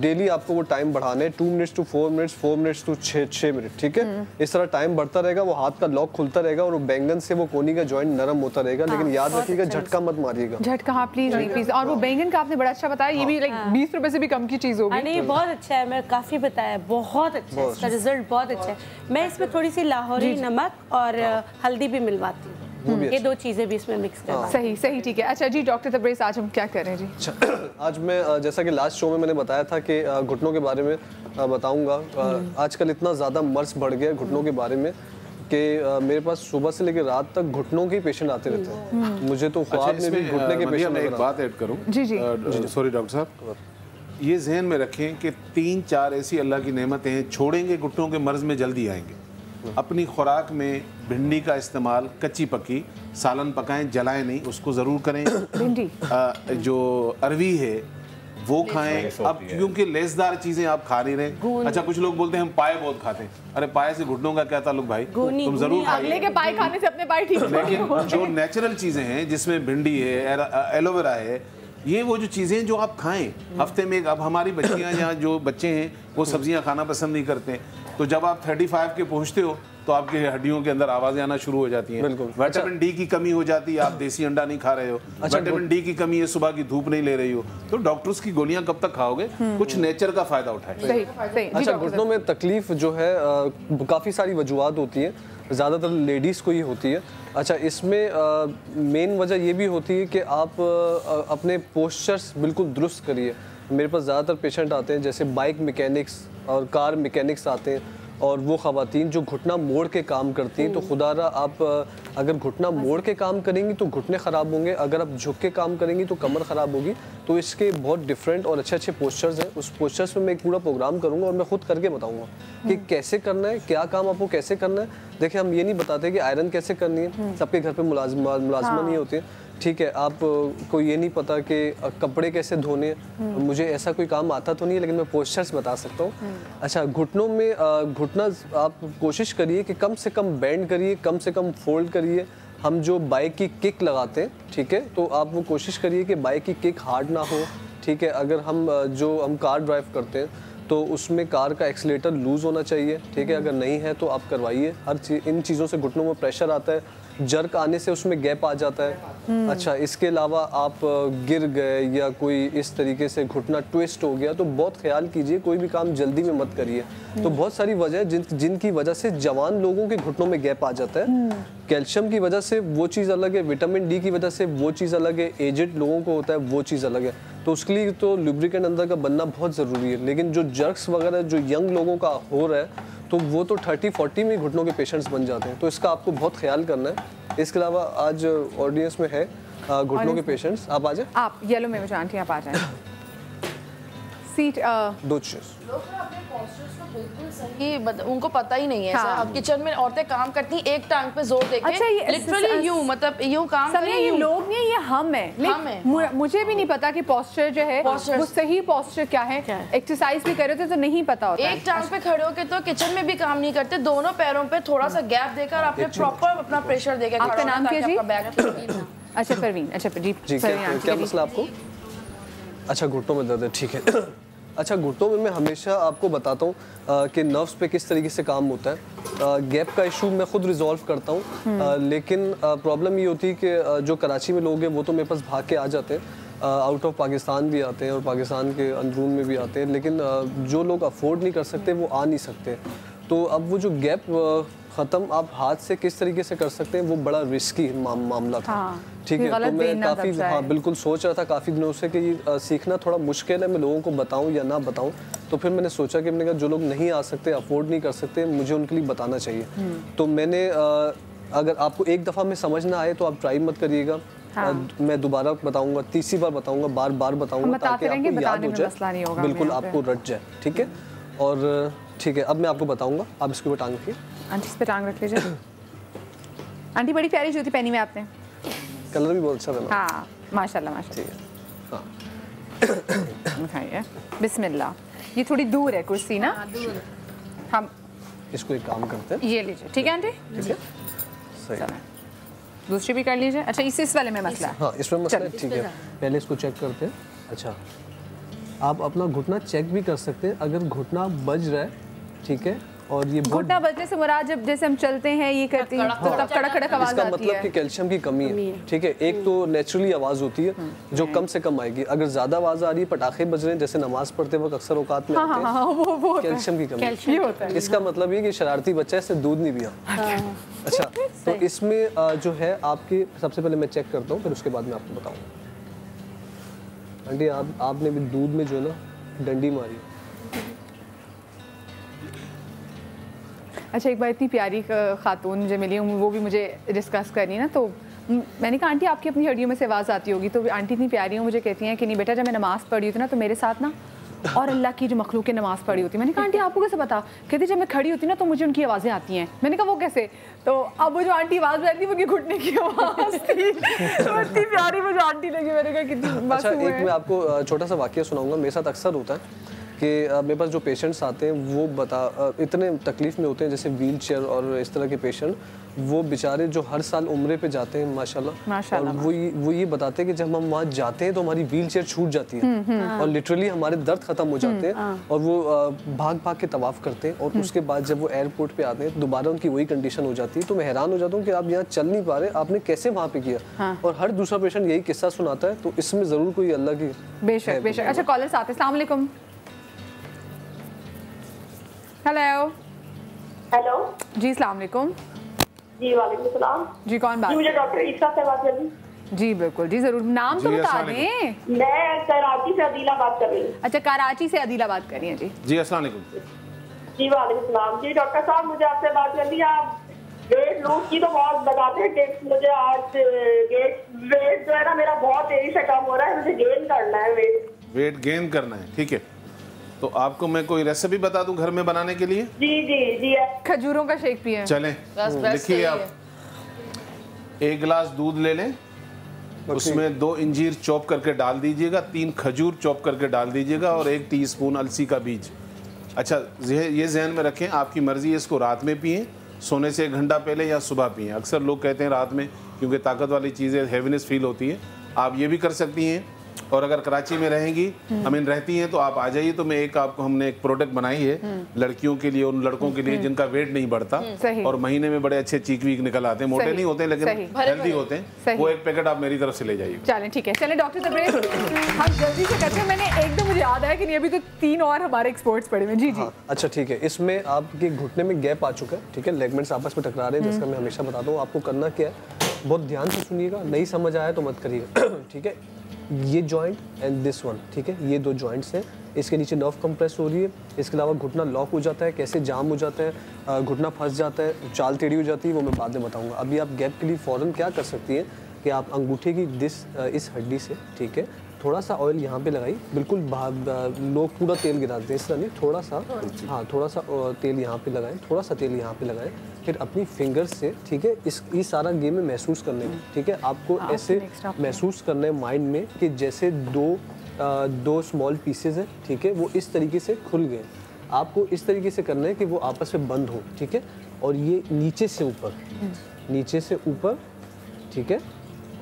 डेली आपको वो टाइम बढ़ाना है, 2 minutes to 4 minutes, 4 minutes to 6 minute. ठीक है, इस तरह टाइम बढ़ता रहेगा, वो हाथ का लॉक खुलता रहेगा और वो बैंगन से वो कोनी का जॉइंट नरम होता रहेगा। लेकिन याद रखिएगा, झटका मत मारिएगा। झटका, हाँ प्लीज नहीं प्लीज। और वो बैंगन का आपने बड़ा अच्छा बताया, ये भी लाइक 20 रुपए से भी कम की चीज होगी। नहीं, बहुत अच्छा है, मैं काफी बताया, बहुत अच्छा है, इसका रिजल्ट बहुत अच्छा है। मैं इसमें थोड़ी सी लाहौरी नमक और हल्दी भी मिलवाती हूँ, ये 2 चीजें भी इसमें मिक्स करवा। सही सही, ठीक है। अच्छा जी डॉक्टर तब्रेज़, आज हम क्या कर रहे हैं जी? अच्छा, आज मैं जैसा कि लास्ट शो में मैंने बताया था कि घुटनों के बारे में बताऊंगा। आजकल इतना ज़्यादा मर्स बढ़ गया घुटनों के बारे में कि मेरे पास सुबह से लेकर रात तक घुटनों के पेशेंट आते रहते हैं। मुझे तो ख्वाब में भी घुटने के पेशेंट। मैं एक बात ऐड करूं? जी जी, सॉरी डॉक्टर साहब, ये जहन में रखें कि 3-4 ऐसी अल्लाह की नेमतें हैं, छोड़ेंगे घुटनों के मर्ज में जल्दी आएंगे। अपनी खुराक में भिंडी का इस्तेमाल कच्ची पक्की, सालन पकाएं, जलाएं नहीं, उसको ज़रूर करें। भिंडी जो अरवी है वो खाएं। अब क्योंकि लेसदार चीज़ें आप खा नहीं रहे। अच्छा, कुछ लोग बोलते हैं हम पाए बहुत खाते हैं। अरे पाए से घुटनों का क्या ताल्लुक भाई? तुम जरूर अगले के पाए खाने से अपने पाए ठीक है। लेकिन जो नेचुरल चीज़ें हैं, जिसमें भिंडी है, एलोवेरा है, ये वो जो चीज़ें जो आप खाएं हफ्ते में। अब हमारी बच्चियाँ यहाँ जो बच्चे हैं वो सब्जियाँ खाना पसंद नहीं करते, तो जब आप 35 के पहुँचते हो तो आपकी हड्डियों के अंदर आवाज़ें आना शुरू हो जाती हैं। विटामिन डी की कमी हो जाती है, आप देसी अंडा नहीं खा रहे हो। विटामिन डी की कमी है, सुबह की धूप नहीं ले रही हो, तो डॉक्टर्स की गोलियां कब तक खाओगे? कुछ नेचर का फायदा उठाए। अच्छा, घुटनों में तकलीफ जो है काफ़ी सारी वजूहत होती है, ज़्यादातर लेडीज़ को ही होती है। अच्छा, इसमें मेन वजह ये भी होती है कि आप अपने पोस्चर्स बिल्कुल दुरुस्त करिए। मेरे पास ज़्यादातर पेशेंट आते हैं, जैसे बाइक मैकेनिक्स और कार मैकेनिक्स आते हैं, और वो ख़वातीन जो घुटना मोड़ के काम करती हैं, तो खुदारा आप अगर घुटना मोड़ के काम करेंगी तो घुटने ख़राब होंगे, अगर आप झुक के काम करेंगी तो कमर ख़राब होगी। तो इसके बहुत डिफरेंट और अच्छे अच्छे पोस्चर्स हैं। उस पोस्चर्स में मैं एक पूरा प्रोग्राम करूँगा और मैं खुद करके बताऊँगा कि कैसे करना है, क्या काम आपको कैसे करना है। देखिए, हम ये नहीं बताते कि आयरन कैसे करनी है, सबके घर पर मुलाजमा नहीं होती है, ठीक है। आप को ये नहीं पता कि कपड़े कैसे धोने, मुझे ऐसा कोई काम आता तो नहीं है, लेकिन मैं पोस्चर्स बता सकता हूँ। अच्छा, घुटनों में घुटना आप कोशिश करिए कि कम से कम बेंड करिए, कम से कम फोल्ड करिए। हम जो बाइक की किक लगाते हैं, ठीक है, तो आप वो कोशिश करिए कि बाइक की किक हार्ड ना हो, ठीक है। अगर हम कार ड्राइव करते हैं तो उसमें कार का एक्सीलेटर लूज़ होना चाहिए, ठीक है। अगर नहीं है तो आप करवाइए। इन चीज़ों से घुटनों में प्रेशर आता है, जर्क आने से उसमें गैप आ जाता है। अच्छा, इसके अलावा आप गिर गए या कोई इस तरीके से घुटना ट्विस्ट हो गया तो बहुत ख्याल कीजिए, कोई भी काम जल्दी में मत करिए। तो बहुत सारी वजह है जिनकी वजह से जवान लोगों के घुटनों में गैप आ जाता है। कैल्शियम की वजह से वो चीज़ अलग है, विटामिन डी की वजह से वो चीज़ अलग है, एजेड लोगों को होता है वो चीज़ अलग है। तो उसके लिए तो लुब्रिकेंट अंदर का बनना बहुत ज़रूरी है। लेकिन जो जर्क्स वगैरह जो यंग लोगों का हो रहा है तो वो तो 30-40 में घुटनों के पेशेंट्स बन जाते हैं, तो इसका आपको बहुत ख्याल करना है। इसके अलावा आज ऑडियंस में है घुटनों के पेशेंट्स, आप आ जाए। आप येलो में मुझे आंटी आप आ जाए। सीट दो चीज़ बिल्कुल सही, उनको पता ही नहीं है। अब किचन में औरतें काम करती हैं एक टांग पे जोर देके, अच्छा, लिटरली यूं मतलब यूं काम कर रही हैं। ये लोग नहीं, ये हम है। मुझे भी नहीं पता कि पोस्चर जो है वो सही पोस्चर क्या है। एक्सरसाइज भी कर रहे थे तो नहीं पता होता। एक टांग पे खड़े होके तो किचन में भी काम नहीं करते, दोनों पैरों पे थोड़ा सा गैप देकर आपने प्रॉपर अपना प्रेशर देकर। आपका नाम क्या जी? अच्छा, परवीन। अच्छा जी, क्या मसला आपको? अच्छा, घुटनों में दर्द है, ठीक है। अच्छा, घुटनों में मैं हमेशा आपको बताता हूँ कि नर्व्स पे किस तरीके से काम होता है। गैप का इशू मैं खुद रिजॉल्व करता हूँ, लेकिन प्रॉब्लम ये होती है कि जो कराची में लोग हैं वो तो मेरे पास भाग के आ जाते हैं, आउट ऑफ पाकिस्तान भी आते हैं और पाकिस्तान के अंदरून में भी आते हैं, लेकिन जो लोग अफोर्ड नहीं कर सकते वो आ नहीं सकते। तो अब वो जो गैप ख़त्म आप हाथ से किस तरीके से कर सकते हैं वो बड़ा रिस्की मामला था, ठीक है। तो मैं काफ़ी बिल्कुल सोच रहा था काफ़ी दिनों से कि ये सीखना थोड़ा मुश्किल है, मैं लोगों को बताऊं या ना बताऊं। तो फिर मैंने सोचा कि मैंने कहा जो लोग नहीं आ सकते, अफोर्ड नहीं कर सकते, मुझे उनके लिए बताना चाहिए। तो मैंने अगर आपको एक दफ़ा में समझ ना आए तो आप ट्राई मत करिएगा। मैं दोबारा बताऊंगा, तीसरी बार बताऊंगा, बार बार बताऊंगा ताकि आपको याद हो जाए, बिल्कुल आपको रट जाए, ठीक है। और ठीक है, अब मैं आपको बताऊंगा, आप इसके ऊपर टांग रखिए। आंटी इस पे टांग रख लीजिए। आंटी बड़ी प्यारी जूती पहनी हुई आपने, कलर भी बहुत अच्छा है। हाँ, माशाल्लाह माशाल्लाह। उठाइए, बिस्मिल्लाह। ये थोड़ी दूर है कुर्सी ना, हम इसको एक काम करते हैं, ये लीजिए, ठीक है आंटी, ठीक है, सही। दूसरी भी कर लीजिए। अच्छा, इस वाले में मसला है? हाँ, इसमें मसला है, ठीक है। पहले इसको चेक करते हैं। अच्छा, आप अपना घुटना चेक भी कर सकते हैं अगर घुटना बज रहा है, ठीक है। और ये घुटना बजने से मुराद जब जैसे हम चलते हैं ये करती हैं तो तब कड़क कड़क आवाज आती है, मतलब कि कैल्शियम की कमी है, ठीक है। एक तो नेचुरली आवाज होती है जो कम से कम आएगी, अगर ज्यादा आवाज आ रही है, पटाखे बज रहे हैं जैसे नमाज पढ़ते वक्त अक्सर औकात में आते हैं, वो कैल्शियम की कमी होता है। इसका मतलब ये कि शरारती बच्चा है, इससे दूध नहीं पिया। अच्छा, तो इसमें जो है आपकी सबसे पहले मैं चेक करता हूँ, फिर उसके बाद मैं आपको बताऊँगा। आंटी आपने भी दूध में जो है ना डंडी मारी। अच्छा, एक बार इतनी प्यारी खातून मुझे मिली, वो भी मुझे डिस्कस करनी ना, तो मैंने कहा आंटी आपकी अपनी हड्डियों में से आवाज़ आती होगी। तो आंटी इतनी प्यारी हो, मुझे कहती हैं कि नहीं बेटा, जब मैं नमाज़ पढ़ी होती ना तो मेरे साथ ना और अल्लाह की जो मखलूक की नमाज़ पढ़ी होती। मैंने कहा आंटी आपको कैसे पता? कहती जब मैं खड़ी होती ना तो मुझे उनकी आवाज़ें आती हैं। मैंने कहा वो कैसे? तो अब वो जो आंटी आवाज़ बजाती वो घुटने की आवाज़ थी, तो इतनी प्यारी मुझे आंटी लगी। मैंने कहा कितनी। अच्छा, एक मैं आपको छोटा सा वाक़या सुनाऊंगा। मेरे साथ अक्सर होता है कि मेरे पास जो पेशेंट्स आते हैं वो इतने तकलीफ़ में होते हैं, जैसे व्हील चेयर और इस तरह के पेशेंट, वो बेचारे जो हर साल उम्रे पे जाते हैं माशाल्लाह, और वो ये बताते हैं कि जब हम वहाँ जाते हैं तो हमारी व्हील चेयर छूट जाती है और लिटरली हमारे दर्द ख़त्म हो जाते हैं और वो भाग भाग के तवाफ़ करते हैं, और उसके बाद जब वो एयरपोर्ट पे आते हैं दोबारा उनकी वही कंडीशन हो जाती है। तो मैं हैरान हो जाता हूँ कि आप यहाँ चल नहीं पा रहे, आपने कैसे वहाँ पे किया? और हर दूसरा पेशेंट यही किस्सा सुनाता है, तो इसमें ज़रूर कोई अल्लाह की बेशक बेशक। अच्छा, कॉलर्स आते हैं। अस्सलाम वालेकुम। हेलो हेलो जी, अस्सलाम वालेकुम। जी वालेकुम सलाम। जी, कौन बात? जी, मुझे डॉक्टर ईसा से बात करनी। जी बिल्कुल, जी जरूर, नाम तो बता दें। मैं कराची से अदीला बात कर रही हूँ। अच्छा, कराची से अदीला बात कर रही हैं जी। जी अस्सलाम वालेकुम। जी वालेकुम सलाम। जी डॉक्टर साहब, मुझे आपसे बात करनी है। आप वेट लूज की तो बहुत बताते हैं टिप्स। मुझे आज वेट जो है ना मेरा बहुत तेजी से कम हो रहा है, मुझे गेन करना है वेट गेन करना है, ठीक है। तो आपको मैं कोई रेसिपी बता दूं घर में बनाने के लिए? जी जी जी। खजूरों का शेक पिए। चलें, लिखिए आप। 1 गिलास दूध ले लें, उसमें 2 इंजीर चॉप करके डाल दीजिएगा, 3 खजूर चॉप करके डाल दीजिएगा और 1 टीस्पून अलसी का बीज। अच्छा, ये जहन में रखें, आपकी मर्जी है, इसको रात में पिएं, सोने से 1 घंटा पहले या सुबह पिएं। अक्सर लोग कहते हैं रात में, क्योंकि ताकत वाली चीज़ें, हैवीनेस फील होती है। आप ये भी कर सकती हैं। और अगर कराची में रहेंगी, रहती हैं, तो आप आ जाइए। तो मैं हमने एक प्रोडक्ट बनाई है लड़कियों के लिए, उन लड़कों के लिए जिनका वेट नहीं बढ़ता और महीने में बड़े अच्छे चीक वीक निकल आते हैं, मोटे नहीं होते लेकिन हेल्दी होते हैं। वो एक पैकेट आप मेरी तरफ से ले जाइए। चलें, ठीक है। चलें डॉक्टर तबरेज़, हम जल्दी से करते हैं। मैंने एकदम मुझे याद आया कि नहीं, अभी तो 3 और हमारे एक्सपर्ट्स पड़े हुए। जी जी। अच्छा ठीक है। इसमें आपके घुटने में गैप आ चुका है, ठीक है, लेगमेंट्स आपस में टकरा रहे हैं, जिसका मैं हमेशा बताता हूँ। आपको करना क्या है, बहुत ध्यान से सुनिएगा, नहीं समझ आया तो मत करिएगा, ठीक है। ये जॉइंट एंड दिस वन, ठीक है, ये 2 जॉइंट्स हैं। इसके नीचे नर्व कंप्रेस हो रही है। इसके अलावा घुटना लॉक हो जाता है, कैसे जाम हो जाता है, घुटना फंस जाता है, चाल टेढ़ी हो जाती है, वो मैं बाद में बताऊंगा। अभी आप गैप के लिए फ़ौरन क्या कर सकती हैं कि आप अंगूठे की इस हड्डी से, ठीक है, थोड़ा सा ऑयल यहाँ पे लगाई, बिल्कुल लोग पूरा तेल गिराते हैं, इस तरह नहीं, थोड़ा सा, हाँ थोड़ा सा तेल यहाँ पे लगाएं, थोड़ा सा तेल यहाँ पे लगाएं, फिर अपनी फिंगर से, ठीक है, ये सारा गेम में महसूस करने में, ठीक है, आपको ऐसे महसूस करना है माइंड में कि जैसे दो स्मॉल पीसेज है, ठीक है, वो इस तरीके से खुल गए। आपको इस तरीके से करना है कि वो आपस में बंद हो, ठीक है, और ये नीचे से ऊपर, ठीक है,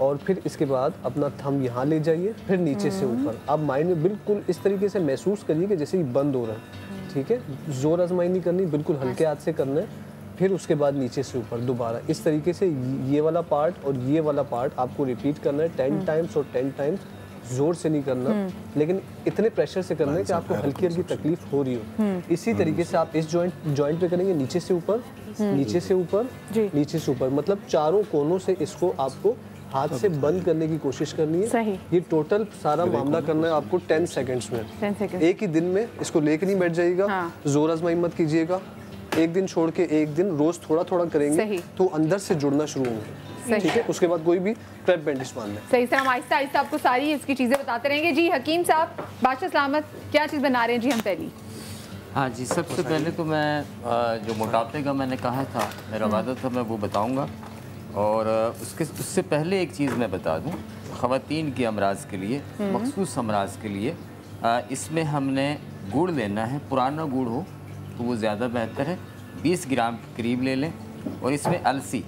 और फिर इसके बाद अपना थंब यहाँ ले जाइए, फिर नीचे से ऊपर। आप माइंड में बिल्कुल इस तरीके से महसूस करिए कि जैसे ही बंद हो रहा है, ठीक है, जोर आजमाई नहीं करनी, बिल्कुल हल्के हाथ से करना है। फिर उसके बाद नीचे से ऊपर दोबारा इस तरीके से ये वाला पार्ट और ये वाला पार्ट आपको रिपीट करना है 10 टाइम्स और 10 टाइम्स। जोर से नहीं करना, लेकिन इतने प्रेशर से करना है कि आपको हल्की हल्की तकलीफ हो रही हो। इसी तरीके से आप इस जॉइंट पे करेंगे, नीचे से ऊपर, नीचे से ऊपर, नीचे से ऊपर, मतलब चारों कोनों से इसको आपको हाथ से बंद करने की कोशिश करनी है। ये टोटल सारा मामला करना है आपको 10 सेकंड्स में। एक ही दिन में इसको लेके नहीं बैठ जाइएगा, जोर आजमाई मत कीजिएगा। एक दिन छोड़ के एक दिन, रोज थोड़ा थोड़ा करेंगे तो अंदर से जुड़ना शुरू होंगे, ठीक है। उसके बाद कोई भी प्रेप बैंडेज बांधना है। सही सर, हम आहिस्ता आहिस्ता आपको सारी इसकी चीज़ें बताते रहेंगे। जी हकीम साहब, बादशाह सलामत, क्या चीज़ बना रहे हैं जी हम पहली? हाँ जी, सबसे पहले तो मैं जो मोटापे का मैंने कहा था, मेरा वादा था, मैं वो बताऊँगा। और उससे पहले एक चीज़ मैं बता दूँ, ख़वातीन के अमराज के लिए, मखसूस अमराज के लिए, इसमें हमने गुड़ लेना है, पुराना गुड़ हो तो वो ज़्यादा बेहतर है। 20 ग्राम करीब ले लें। और इसमें अलसी,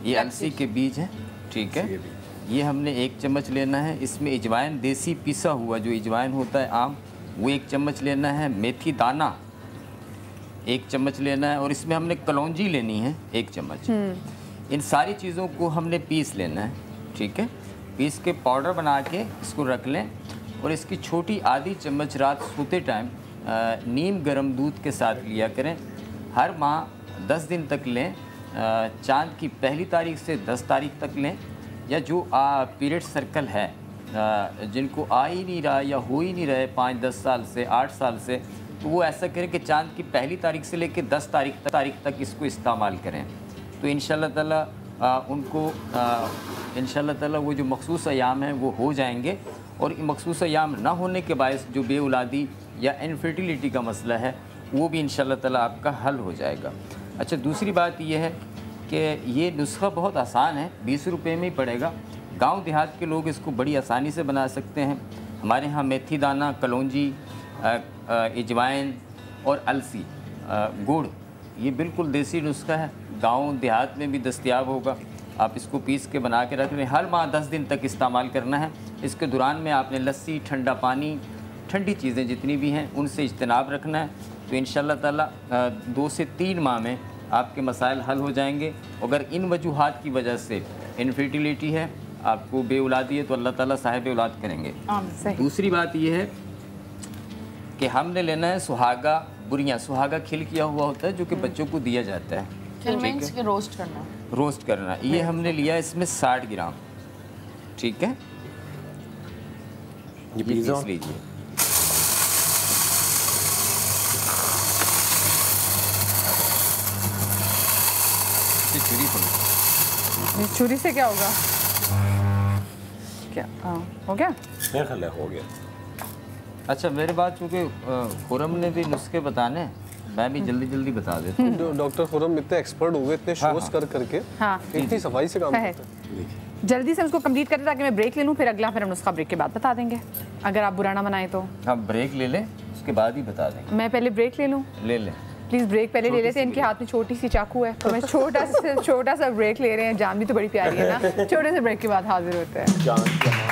ये अलसी के बीज हैं, ठीक है, ये हमने 1 चम्मच लेना है। इसमें इजवाइन, देसी पिसा हुआ जो इजवाइन होता है आम, वो 1 चम्मच लेना है। मेथी दाना 1 चम्मच लेना है। और इसमें हमने कलौंजी लेनी है 1 चम्मच। इन सारी चीज़ों को हमने पीस लेना है, ठीक है। पीस के पाउडर बना के इसको रख लें। और इसकी छोटी आधी चम्मच रात सोते टाइम नीम गर्म दूध के साथ लिया करें। हर माह 10 दिन तक लें, चाँद की पहली तारीख से 10 तारीख तक लें। या जो पीरियड सर्कल है, जिनको आ ही नहीं रहा या हो ही नहीं रहे 5-10 साल से, 8 साल से, तो वो ऐसा करें कि चाँद की पहली तारीख से लेकर 10 तारीख तक इसको इस्तेमाल करें। तो इंशाल्लाह ताला उनको इंशाल्लाह ताला वो जो मखसूस अयाम हैं वो हो जाएंगे। और मखसूस अयाम ना होने के बायस जो बेऔलादी या इनफर्टिलिटी का मसला है वो भी इंशाल्लाह ताला आपका हल हो जाएगा। अच्छा, दूसरी बात ये है कि ये नुस्खा बहुत आसान है, 20 रुपये में ही पड़ेगा। गांव देहात के लोग इसको बड़ी आसानी से बना सकते हैं। हमारे यहाँ मेथी दाना, कलौंजी, इजवाइन और अलसी, गुड़, ये बिल्कुल देसी नुस्खा है, गांव देहात में भी दस्तयाब होगा। आप इसको पीस के बना के रख लें। हर माह 10 दिन तक इस्तेमाल करना है। इसके दौरान में आपने लस्सी, ठंडा पानी, ठंडी चीज़ें जितनी भी हैं उनसे इज्तनाब रखना है। तो इंशाल्लाह ताला 2 से 3 माह में आपके मसाइल हल हो जाएंगे। अगर इन वजूहात की वजह से इनफर्टिलिटी है, आपको बेऔलादी है, तो अल्लाह ताला साहिब औलाद करेंगे। दूसरी बात यह है कि हमने लेना है सुहागा बुरियाँ। सुहागा खिल किया हुआ होता है जो कि बच्चों को दिया जाता है, रोस्ट करना। ये हमने लिया इसमें 60 ग्राम, ठीक है। ये पीस लीजिए। छुरी पकड़ो। छुरी से क्या होगा? क्या हो गया? मेरा ख्याल है हो गया। अच्छा मेरे बाद चूँकि खुरम ने भी नुस्खे बताने, मैं भी जल्दी जल्दी बता देता हूँ। डॉक्टर खुरम इतने एक्सपर्ट हो गए, इतने शोज कर करके, इतनी सफाई से काम करते हैं। जल्दी से उसको कंप्लीट करें ताकि मैं ब्रेक ले लूँ, फिर अगला फिर हम नुस्खा ब्रेक के बाद बता देंगे, अगर आप बुरा ना बनाए तो। हाँ ब्रेक ले लें, उसके बाद ही बता देंगे। मैं पहले ब्रेक ले लूँ? ले लें प्लीज़, ब्रेक पहले ले लेते हैं। इनके हाथ में छोटी सी चाकू है, तो मैं छोटा सा ब्रेक ले रहे हैं। जान भी तो बड़ी प्यारी है ना। छोटे से ब्रेक के बाद हाजिर होते हैं।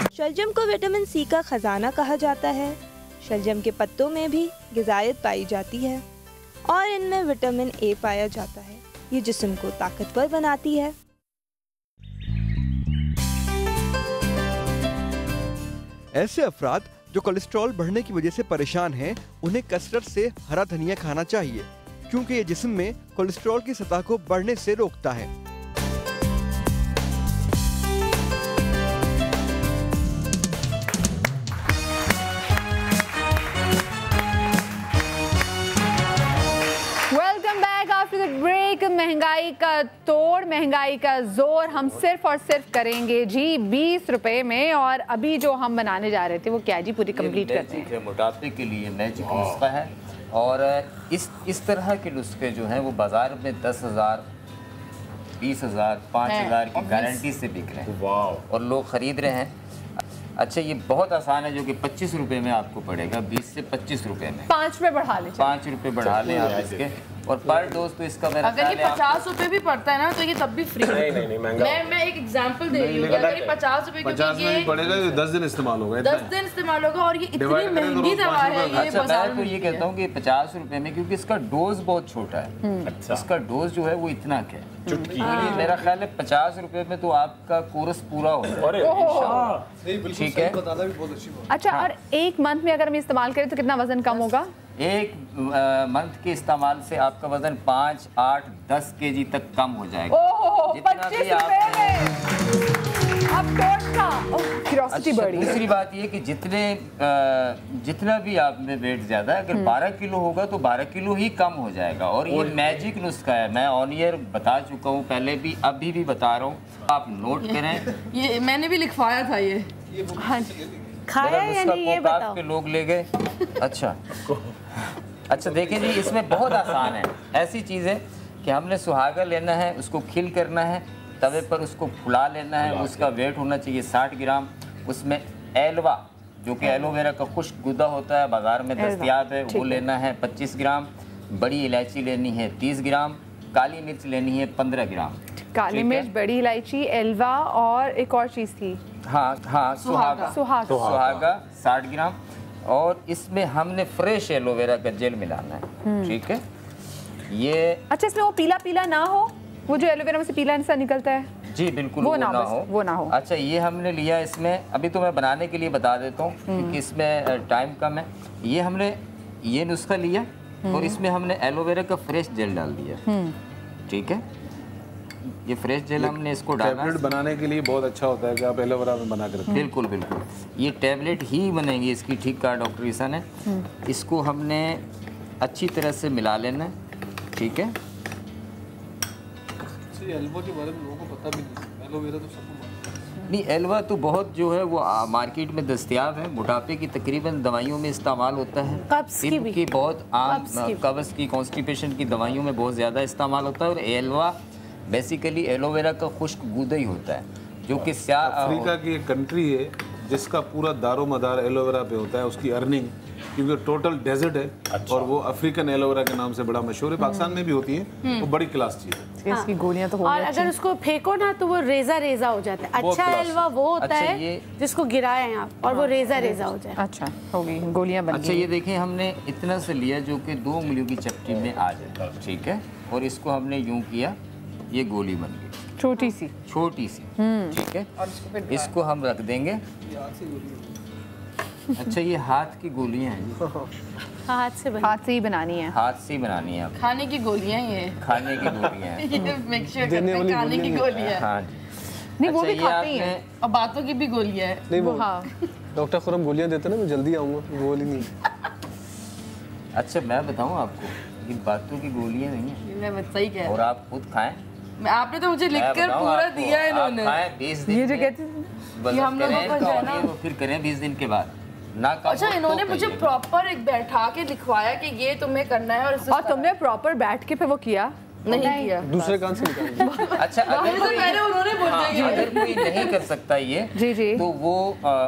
शलजम को विटामिन सी का खजाना कहा जाता है। शलजम के पत्तों में भी ग़िज़ायत पाई जाती है और इनमें विटामिन ए पाया जाता है। ये जिस्म को ताकतवर बनाती है। ऐसे अफराद जो कोलेस्ट्रॉल बढ़ने की वजह से परेशान हैं, उन्हें कसरत से हरा धनिया खाना चाहिए, क्योंकि ये जिस्म में कोलेस्ट्रॉल की सतह को बढ़ने से रोकता है। Welcome back after the break. महंगाई का तोड़, महंगाई का जोर हम सिर्फ और सिर्फ करेंगे जी 20 रुपए में। और अभी जो हम बनाने जा रहे थे वो क्या जी, पूरी कंप्लीट करते हैं। मोटापे के लिए मैजिक नुस्खा है, और इस तरह के नुस्खे जो हैं वो बाजार में 10,000, 20,000, 5,000 की गारंटी से बिक रहे हैं। वाह। और लोग खरीद रहे हैं। अच्छा ये बहुत आसान है, जो कि 25 रुपए में आपको पड़ेगा, 20 से 25 रुपए में। 5 रुपए बढ़ा लें, 5 रुपए बढ़ा लें आप इसके। और पर डोज तो इसका मेरा अगर ये 50 रुपए भी पड़ता है ना तो ये तब भी फ्री है। नहीं महंगा। मैं एक एग्जांपल दे रही हूँ, अगर ये 50 रुपए, 50 में भी पड़ेगा, 10 दिन इस्तेमाल होगा, 10 दिन इस्तेमाल होगा, और ये इतनी महंगी दवा है ये अच्छा, बाजार मैं तो ये कहता हूँ कि 50 रुपए में, क्योंकि इसका डोज बहुत छोटा है। अच्छा। इसका डोज जो है वो इतना क्या है, चुटकी। ये मेरा ख्याल है 50 रुपए में तो आपका कोर्स पूरा हो जाएगा। ठीक है। अच्छा, और एक मंथ में अगर हम इस्तेमाल करें तो कितना वजन कम होगा? एक मंथ के इस्तेमाल से आपका वजन 5, 8, 10 केजी तक कम हो जाएगा। ओहो, जितना भी आप क्यूरियोसिटी बढ़ी। दूसरी बात ये कि जितना भी आप में वेट ज्यादा है, अगर 12 किलो होगा तो 12 किलो ही कम हो जाएगा। और ये मैजिक नुस्खा है, मैं ऑन ईयर बता चुका हूँ पहले भी, अभी भी बता रहा हूँ, आप नोट करें। ये मैंने भी लिखवाया था ये। हाँ, खाया या नहीं ये बताओ। के लोग ले गए। अच्छा देखिए जी, इसमें बहुत आसान है। ऐसी चीज़ है कि हमने सुहागा लेना है, उसको खिल करना है, तवे पर उसको फुला लेना है, उसका वेट होना चाहिए 60 ग्राम। उसमें एलवा, जो कि एलोवेरा का खुश्क गुदा होता है, बाजार में दस्तयाब है, वो लेना है 25 ग्राम। बड़ी इलायची लेनी है 30 ग्राम। काली मिर्च लेनी है 15 ग्राम। काली मिर्च, बड़ी इलायची, एलवा और एक और चीज़ थी। हाँ सुहागा 60 ग्राम। और इसमें हमने फ्रेश एलोवेरा का जेल मिलाना है। ठीक है। ये अच्छा, इसमें वो पीला पीला ना हो, वो जो एलोवेरा में से पीला सा निकलता है? जी बिल्कुल, वो ना हो। अच्छा, ये हमने लिया इसमें, अभी तो मैं बनाने के लिए बता देता हूँ क्योंकि इसमें टाइम कम है। ये हमने ये नुस्खा लिया और इसमें हमने एलोवेरा का फ्रेश जेल डाल दिया। ठीक है। ये फ्रेश जेल हमने इसको डाला। टैबलेट बनाने के लिए बहुत अच्छा होता है कि आप एलोवेरा में बना कर। बिल्कुल बिल्कुल, ये टैबलेट ही बनेगी इसकी। ठीक कहा डॉक्टर ईसा ने। इसको हमने अच्छी तरह से मिला लेना है। ठीक है। एल्वा के बारे में लोगों को पता भी नहीं, एलोवेरा तो सबको नहीं, एलवा तो बहुत जो है वो मार्केट में दस्तयाब है। मोटापे की तकरीबन दवाइयों में इस्तेमाल होता है। कब्ज़ की भी, बहुत आम कब्ज़ की, कॉन्स्टिपेशन की दवाइयों में बहुत ज़्यादा इस्तेमाल होता है। और एलवा बेसिकली एलोवेरा का खुश्क गूदा ही होता है, जो कि अफ्रीका की एक कंट्री है जिसका पूरा दारो मदार एलोवेरा पे होता है, उसकी अर्निंग, क्योंकि टोटल डेजर्ट है। अच्छा। और वो अफ्रीकन एलोवेरा के नाम से बड़ा मशहूर है, पाकिस्तान में भी होती है, वो बड़ी क्लास चीज़ है। इसकी गोलियां तो हो और अगर उसको फेंको ना तो वो रेजा रेजा हो जाता है। अच्छा एलवा वो होता है जिसको गिराएं आप और वो रेजा रेजा हो जाए। अच्छा, हो गई, गोलियां बन गई। अच्छा, ये देखें हमने इतना से लिया जो कि 2 उंगलियों की चपटी में आ जाए। ठीक है। और इसको हमने यूं किया, ये गोली बन गई, छोटी सी। ठीक है। इसको हम रख देंगे। अच्छा, ये हाथ की गोलियां हैं। हाथ से ही बनानी है। हाथ से ही बनानी है। खाने की गोलियां ये। खाने की गोलियां हैं। ये मेक श्योर करते हैं खाने की गोलियां। हाँ। नहीं, वो भी खाते ही हैं। और बातों की भी गोलियां हैं। नहीं, वो डॉक्टर खुरम गोलियां देते ना, मैं जल्दी आऊँगा, गोली नहीं। अच्छा, मैं बताऊँ आपको, ये बातों की गोलियां नहीं है। मैं सही कह रहा हूं। और आप खुद खाएं, आपने तो मुझे लिखकर पूरा दिया है इन्होंने। ये जो कहते हैं ये हम लोगों को जाना, फिर करें 20 दिन के बाद ना। अच्छा, इन्होंने मुझे प्रॉपर एक बैठा के लिखवाया कि ये तुम्हें करना है, और तुमने प्रॉपर बैठ के फिर वो किया नहीं किया, दूसरे कान से निकाल। अच्छा, अगर कोई नहीं कर सकता ये जी तो वो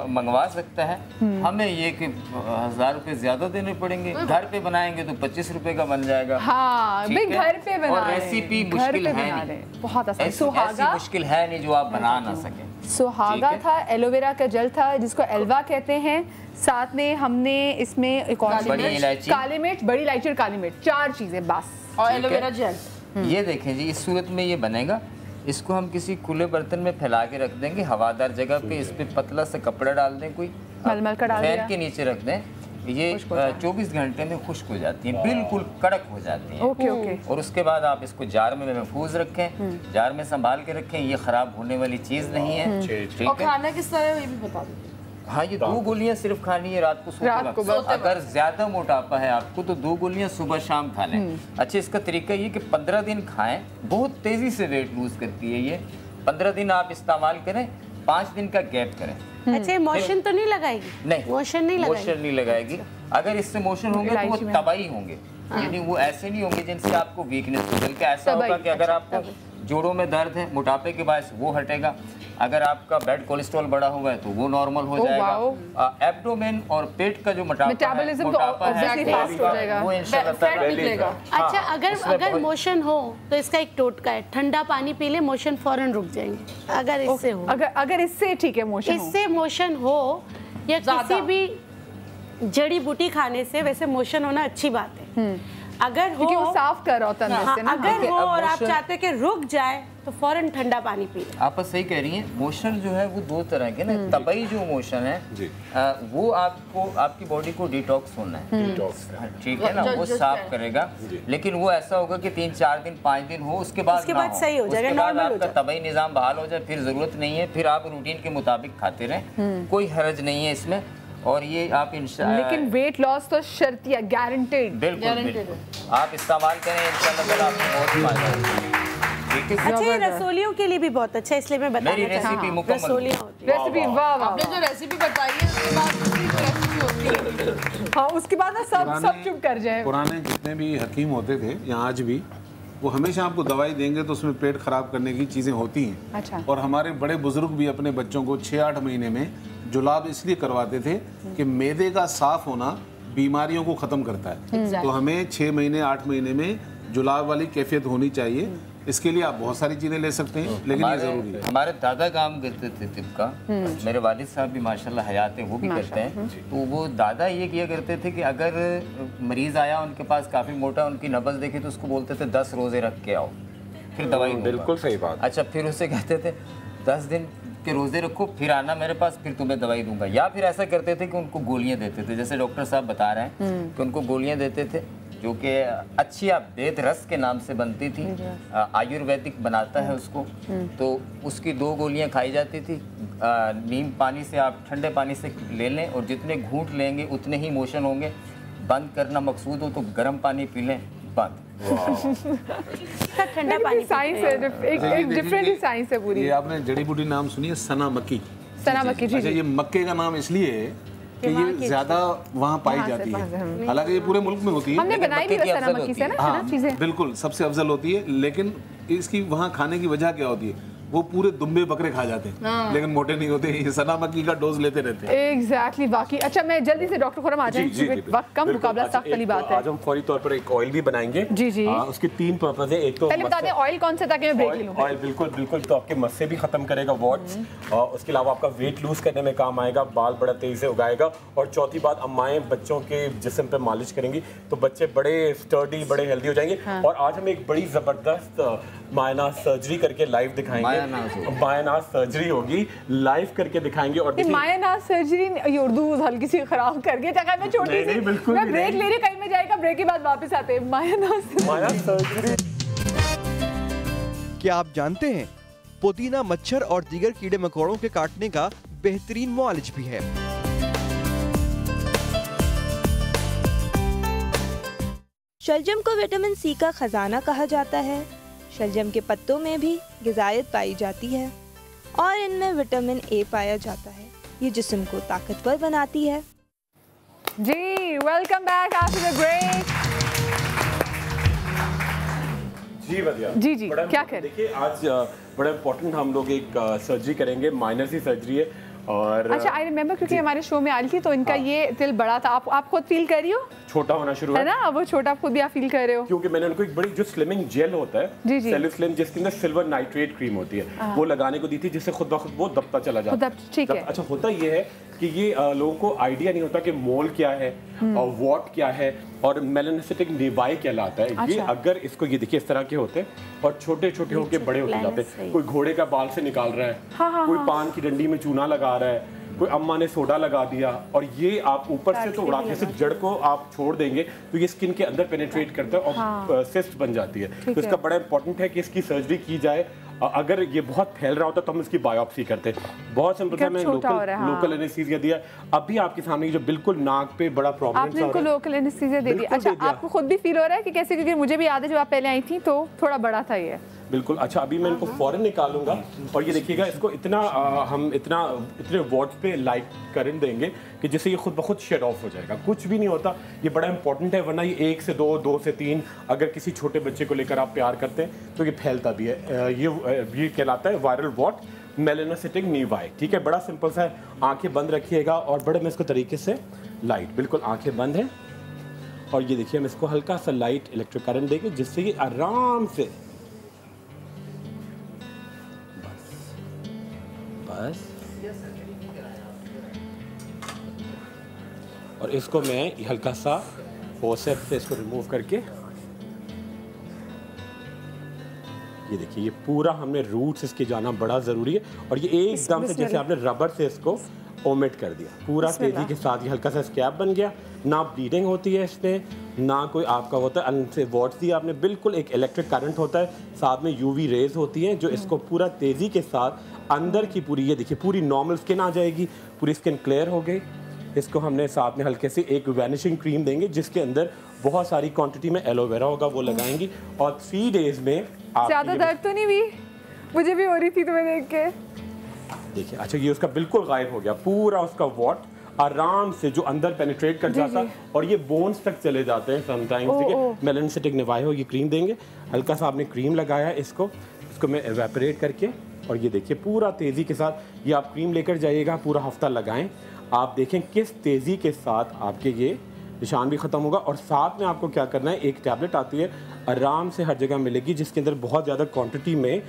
मंगवा सकता है। हमें ये कि 1000 रुपए ज्यादा देने पड़ेंगे। घर पे बनाएंगे तो 25 रुपए का बन जाएगा। हाँ, घर पे बना और रेसिपी मुश्किल है नहीं, बहुत आसान। ऐसी मुश्किल है नहीं जो आप बना ना सके। सुहागा था, एलोवेरा का जल था जिसको एल्वा कहते हैं, साथ में हमने इसमें एक और काली मिर्च, बड़ी इलायची और काली मिर्च, 4 चीजें बस, और एलोवेरा जेल। ये देखें जी, इस सूरत में ये बनेगा। इसको हम किसी खुले बर्तन में फैला के रख देंगे, हवादार जगह पे। इस पे पतला सा कपड़ा डाल दें, कोई मलमल का डाल फैन के नीचे रख दें। ये 24 घंटे में खुश्क हो जाती है, बिल्कुल कड़क हो जाती है। ओके। और उसके बाद आप इसको जार में महफूज रखें, जार में संभाल के रखें। ये खराब होने वाली चीज नहीं है। और खाना किस तरह ये भी बता दीजिए। हाँ, ये 2 गोलियां सिर्फ खानी है रात को सोते वक्त। अगर ज्यादा मोटापा है आपको तो 2 गोलियां सुबह शाम खा लें। अच्छा, इसका तरीका ये कि 15 दिन खाएं, बहुत तेजी से वेट लूज करती है ये। 15 दिन आप इस्तेमाल करें, 5 दिन का गैप करें। अच्छा, मोशन तो नहीं लगाएगी? नहीं, मोशन नहीं लगाएगी। अगर इससे मोशन होंगे तो वो तबाही होंगे, यानी वो ऐसे नहीं होंगे जिनसे आपको वीकनेस हो। बल्कि ऐसा होगा कि अगर आपको जोड़ों में दर्द है मोटापे के बायस वो हटेगा। अगर आपका ब्लड कोलेस्ट्रॉल बढ़ा हुआ है तो वो नॉर्मल हो जाएगा। एब्डोमेन और पेट का जो मोटापा है वो इंशाल्लाह निकलेगा। अच्छा, अगर मोशन हो तो इसका एक टोटका है, ठंडा पानी पी ले, मोशन फौरन रुक जाएंगे। अगर इससे हो, अगर इससे ठीक है, इससे मोशन हो या किसी भी जड़ी बूटी खाने से, वैसे मोशन होना अच्छी बात है। अगर हो, वो साफ कर होता है हाँ, अगर हो और आप चाहते कि रुक जाए तो फौरन ठंडा पानी पी लें। आप सही कह रही हैं। मोशन जो है वो 2 तरह के ना, तबई जो मोशन है वो आपको, आपकी बॉडी को डिटॉक्स होना है, ठीक है ना, वो साफ करेगा। लेकिन वो ऐसा होगा कि 3-4 दिन 5 दिन हो, उसके बाद सही हो जाएगा, नॉर्मल हो जाएगा, तबई निजाम बहाल हो जाए, फिर जरूरत नहीं है, फिर आप रूटीन के मुताबिक खाते रहें, कोई हर्ज नहीं है इसमें। और ये आप लेकिन वेट लॉस तो शर्तिया गारंटेड, बिल्कुल आप इस्तेमाल करें, इंशाल्लाह आपको बहुत फायदा। अच्छा, रसोलियों के लिए भी बहुत अच्छा है, इसलिए मैं बता रही हूँ। रेसिपी वाह वाह, आपने जो रेसिपी बताई है उसके बाद हाँ, उसके बाद ना सब चुप कर जाए। पुराने जितने भी हकीम होते थे या आज भी, वो हमेशा आपको दवाई देंगे तो उसमें पेट खराब करने की चीज़ें होती हैं। अच्छा। और हमारे बड़े बुजुर्ग भी अपने बच्चों को 6-8 महीने में जुलाब इसलिए करवाते थे कि मैदे का साफ होना बीमारियों को ख़त्म करता है। तो हमें 6 महीने 8 महीने में जुलाब वाली कैफियत होनी चाहिए। इसके लिए आप बहुत सारी चीज़ें ले सकते हैं, लेकिन ये ज़रूरी है। हमारे दादा काम करते थे तिब का, मेरे वालिद साहब भी माशाल्लाह हयात हैं, वो भी करते हैं। तो वो दादा ये किया करते थे कि अगर मरीज़ आया उनके पास काफ़ी मोटा, उनकी नब्ज़ देखी तो उसको बोलते थे 10 रोज़े रख के आओ, फिर दवाई। बिल्कुल सही बात। अच्छा, फिर उससे कहते थे 10 दिन के रोज़े रखो, फिर आना मेरे पास, फिर तुम्हें दवाई दूंगा। या फिर ऐसा करते थे कि उनको गोलियां देते थे, जैसे डॉक्टर साहब बता रहे हैं कि उनको गोलियां देते थे जो कि अच्छी वेद रस के नाम से बनती थी, आयुर्वेदिक बनाता है उसको। तो उसकी 2 गोलियां खाई जाती थी। नीम पानी से आप ठंडे पानी से ले लें और जितने घूंट लेंगे उतने ही मोशन होंगे। बंद करना मकसूद हो तो गर्म पानी पी लें, बंद। ठंडा पानी साइंस है, एक डिफरेंट ही साइंस है पूरी। ये आपने जड़ी बूटी नाम सुनी है, सना मक्की? सना मक्की जी। अच्छा, ये मक्के का नाम इसलिए है कि ये ज्यादा वहाँ पाई जाती है। हालांकि ये पूरे मुल्क में होती है। हमने बनाई भी सना मक्की से ना, हाँ, चीजें बिल्कुल सबसे अफजल होती है। लेकिन इसकी वहाँ खाने की वजह क्या होती है? वो पूरे दुम्बे बकरे खा जाते हैं लेकिन मोटे नहीं होते। ये सना मक्की का डोज लेते रहते हैं। एग्जैक्टली, बाकी। अच्छा, मैं जल्दी से डॉक्टर खुरम आ जाए, वक्त कम, मुकाबला सख्त वाली बात है। आज हम फौरी तौर पर एक ऑयल भी बनाएंगे। जी जी। उसके 3 पर्पज है। एक तो पहले बता दें ऑयल कौन सा, ताकि मैं ब्रेक ले लूं। ऑयल बिल्कुल तो आपके मस्से भी खत्म करेगा, वॉट्स, और उसके अलावा आपका वेट लूज करने में काम आएगा, बाल बड़ा तेजी से उगाएगा। और चौथी बात, अम्माएं बच्चों के जिस्म पे मालिश करेंगी तो बच्चे बड़े स्टर्डी, बड़े हेल्दी हो जाएंगे। और आज हम एक बड़ी जबरदस्त मायनाज सर्जरी करके लाइव दिखाएंगे। मायनाज सर्जरी होगी, लाइव करके दिखाएंगे। और मायनाज सर्जरी उर्दू हल्की सी खराब करके, मैं छोटी सी मैं ब्रेक ले रही, कहीं में जाएगा, ब्रेक के बाद वापस आते हैं। मायनाज सर्जरी। क्या आप जानते हैं पुदीना मच्छर और दीगर कीड़े मकोड़ों के काटने का बेहतरीन मुआलिज भी है। शलजम को विटामिन सी का खजाना कहा जाता है। शलजम के पत्तों में भी ग़िज़ायत पाई जाती है और इनमें विटामिन ए पाया जाता है। ये जिस्म को ताकतवर बनाती है। जी welcome back after the break. जी बढ़िया। जी जी क्या करें? देखिए आज बड़ा इम्पोर्टेंट हम लोग एक सर्जरी करेंगे, माइनर सी सर्जरी है। और अच्छा आई रिमेम्बर क्योंकि हमारे शो में आ रही थी तो इनका ये दिल बड़ा था। आप खुद फील कर रही हो? छोटा होना शुरू है ना, वो छोटा खुद भी आप फील कर रहे हो? क्योंकि मैंने उनको एक बड़ी जो स्लिमिंग जेल होता है सेल्यूस्लिम जिसके अंदर सिल्वर नाइट्रेट क्रीम होती है वो लगाने को दी थी, जिससे खुद ब खुद वो दबता चला जाता है। ठीक है। अच्छा होता ये है कि ये लोगों को आइडिया नहीं होता कि मोल क्या है और वॉट क्या है और मेलानोसिटिक निवाई कहलाता है। ये अगर इसको ये देखिए इस तरह के होते हैं और छोटे छोटे होके बड़े होते जाते हैं। कोई घोड़े का बाल से निकाल रहा है, कोई पान की डंडी में चूना लगा रहा है, कोई अम्मा ने सोडा लगा दिया और ये आप ऊपर से तो उड़ाते से जड़ को आप छोड़ देंगे तो ये स्किन के अंदर पेनिट्रेट करता है और सिस्ट बन जाती है। तो इसका बड़ा इंपॉर्टेंट है कि इसकी सर्जरी की जाए। अगर ये बहुत फैल रहा होता तो हम इसकी बायोप्सी करते हैं। बहुत सिंपल सा मैं लोकल एनेस्थीसिया दिया। अभी आपके सामने जो बिल्कुल नाक पे बड़ा प्रॉब्लम आपने इनको लोकल एनेस्थीसिया दे दिया। अच्छा आपको खुद भी फील हो रहा है कि कैसे? क्योंकि मुझे भी याद है जब आप पहले आई थी तो थोड़ा बड़ा था ये। बिल्कुल। अच्छा अभी मैं इनको फौरन निकालूंगा और ये देखिएगा इसको हम इतने वॉट्स पे लाइट करंट देंगे कि जिससे ये खुद ब खुद शेड ऑफ हो जाएगा। कुछ भी नहीं होता, ये बड़ा इंपॉर्टेंट है, वरना ये 1 से 2, 2 से 3 अगर किसी छोटे बच्चे को लेकर आप प्यार करते हैं तो ये फैलता भी है। ये कहलाता है वायरल वॉट मेलानोसिटिक निवाई। ठीक है, बड़ा सिंपल सा है। आंखें बंद रखिएगा और बड़े में इसको तरीके से लाइट, बिल्कुल आंखें बंद है और ये देखिए हम इसको हल्का सा लाइट इलेक्ट्रिक करंट देंगे जिससे ये आराम से बस और इसको मैं हल्का सा फोर्सेप्स से इसको रिमूव करके ये देखिए ये पूरा हमने रूट्स इसके जाना बड़ा ज़रूरी है और ये एकदम से जैसे आपने रबर से इसको ओमिट कर दिया पूरा तेजी के साथ। ये हल्का सा स्कैब बन गया, ना ब्लीडिंग होती है इसमें, ना कोई आपका होता है से वॉट्स दिया आपने, बिल्कुल एक इलेक्ट्रिक करंट होता है, साथ में यूवी रेज होती हैं जो इसको पूरा तेज़ी के साथ अंदर की पूरी ये देखिए पूरी नॉर्मल स्किन आ जाएगी, पूरी स्किन क्लियर हो गई। इसको हमने साथ में हल्के से एक वैनिशिंग क्रीम देंगे जिसके अंदर बहुत सारी क्वांटिटी में एलोवेरा होगा, वो लगाएंगी और 3 डेज में ज़्यादा दर्द तो नहीं हुई? मुझे भी हो रही थी तुम्हें देख के। देखिए अच्छा ये उसका बिल्कुल गायब हो गया, पूरा उसका वॉट आराम से जो अंदर पेनिट्रेट कर जाता है और ये बोन्स तक चले जाते हैं समटाइम्स। ठीक है, मेलानोसिटिक निवाई हो, ये क्रीम देंगे, हल्का सा आपने क्रीम लगाया इसको मैं एवेपोरेट करके और ये देखिए पूरा तेज़ी के साथ ये आप क्रीम लेकर जाइएगा, पूरा हफ्ता लगाएं, आप देखें किस तेज़ी के साथ आपके ये निशान भी ख़त्म होगा। और साथ में आपको क्या करना है, एक टैबलेट आती है आराम से हर जगह मिलेगी जिसके अंदर बहुत ज़्यादा क्वांटिटी में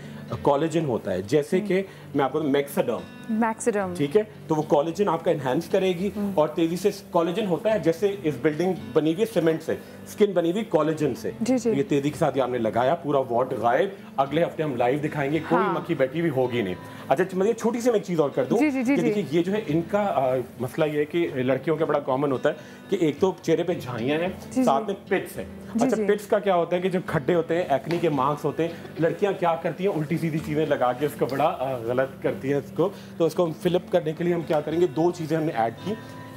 कोलेजन होता है, जैसे कि मैं आपको मैक्सडर्म, ठीक है, तो वो कोलेजन आपका इन्हेंस करेगी और तेज़ी से कोलेजन होता है जैसे इस बिल्डिंग बनी हुई है सीमेंट से, स्किन बनी हुई कोलेजन से। तो ये तेज़ी के साथ ये आपने लगाया, पूरा वॉट गायब। अगले हफ्ते हम लाइव दिखाएंगे, कोई मक्खी बैठी हुई होगी नहीं। अच्छा मैं छोटी सी मैं एक चीज़ और कर दूँ कि देखिए ये जो है इनका मसला ये है कि लड़कियों का बड़ा कॉमन होता है कि एक तो चेहरे पे झाइयाँ हैं, साथ में पिट्स है। अच्छा पिट्स का क्या होता है कि जो खड्डे होते हैं, एक्नी के मार्क्स होते हैं, लड़कियां क्या करती हैं उल्टी सीधी चीज़ें लगा के उसको बड़ा गलत करती हैं इसको। तो इसको हम फिलअप करने के लिए हम क्या करेंगे, 2 चीज़ें हमने ऐड की।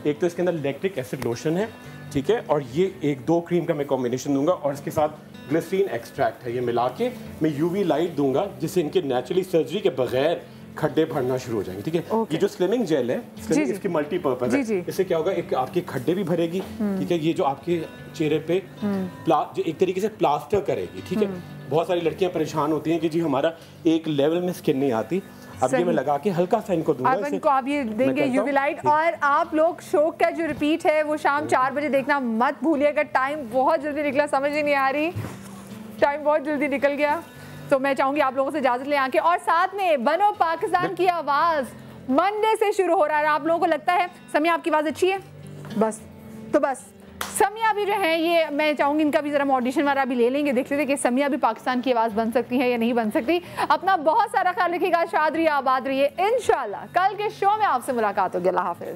एक तो इसके अंदर लैक्टिक एसिड लोशन है, ठीक है, और ये 1-2 क्रीम का मैं कॉम्बिनेशन दूंगा और इसके साथ ग्लिसरीन एक्सट्रैक्ट है, ये मिला के मैं यूवी लाइट दूंगा जिससे इनके नेचुरली सर्जरी के बगैर खड्डे भरना शुरू हो जाएंगे। ठीक है, ये जो स्लिमिंग जेल है इसकी मल्टीपर्पज है, इससे क्या होगा, एक आपके खड्डे भी भरेगी, ठीक है, ये जो आपके चेहरे पे जो एक तरीके से प्लास्टर करेगी। ठीक है, बहुत सारी लड़कियां परेशान होती हैं कि जी हमारा एक लेवल में स्किन नहीं आती। अब ये मैं लगा के हल्का सा इनको दूंगा, अब इनको आप ये देंगे यूवी लाइट। और आप लोग शो का जो रिपीट है वो शाम 4 बजे देखना मत भूलिएगा। टाइम बहुत जल्दी निकला, समझ ही नहीं आ रही, टाइम बहुत जल्दी निकल गया। तो मैं चाहूंगी आप लोगों से इजाजत ले आके, और साथ में बनो पाकिस्तान की आवाज मंडे से शुरू हो रहा है। आप लोगों को लगता है समिया आपकी आवाज अच्छी है, बस तो बस समिया भी जो है ये मैं चाहूंगी इनका भी जरा हम ऑडिशन वाला भी ले लेंगे, देख लेते कि समिया भी पाकिस्तान की आवाज बन सकती है या नहीं बन सकती। अपना बहुत सारा ख्याल रखिएगा, शाद रहिए, आबाद रहिए। इंशाल्लाह कल के शो में आपसे मुलाकात होगी। अल्लाह हाफिज।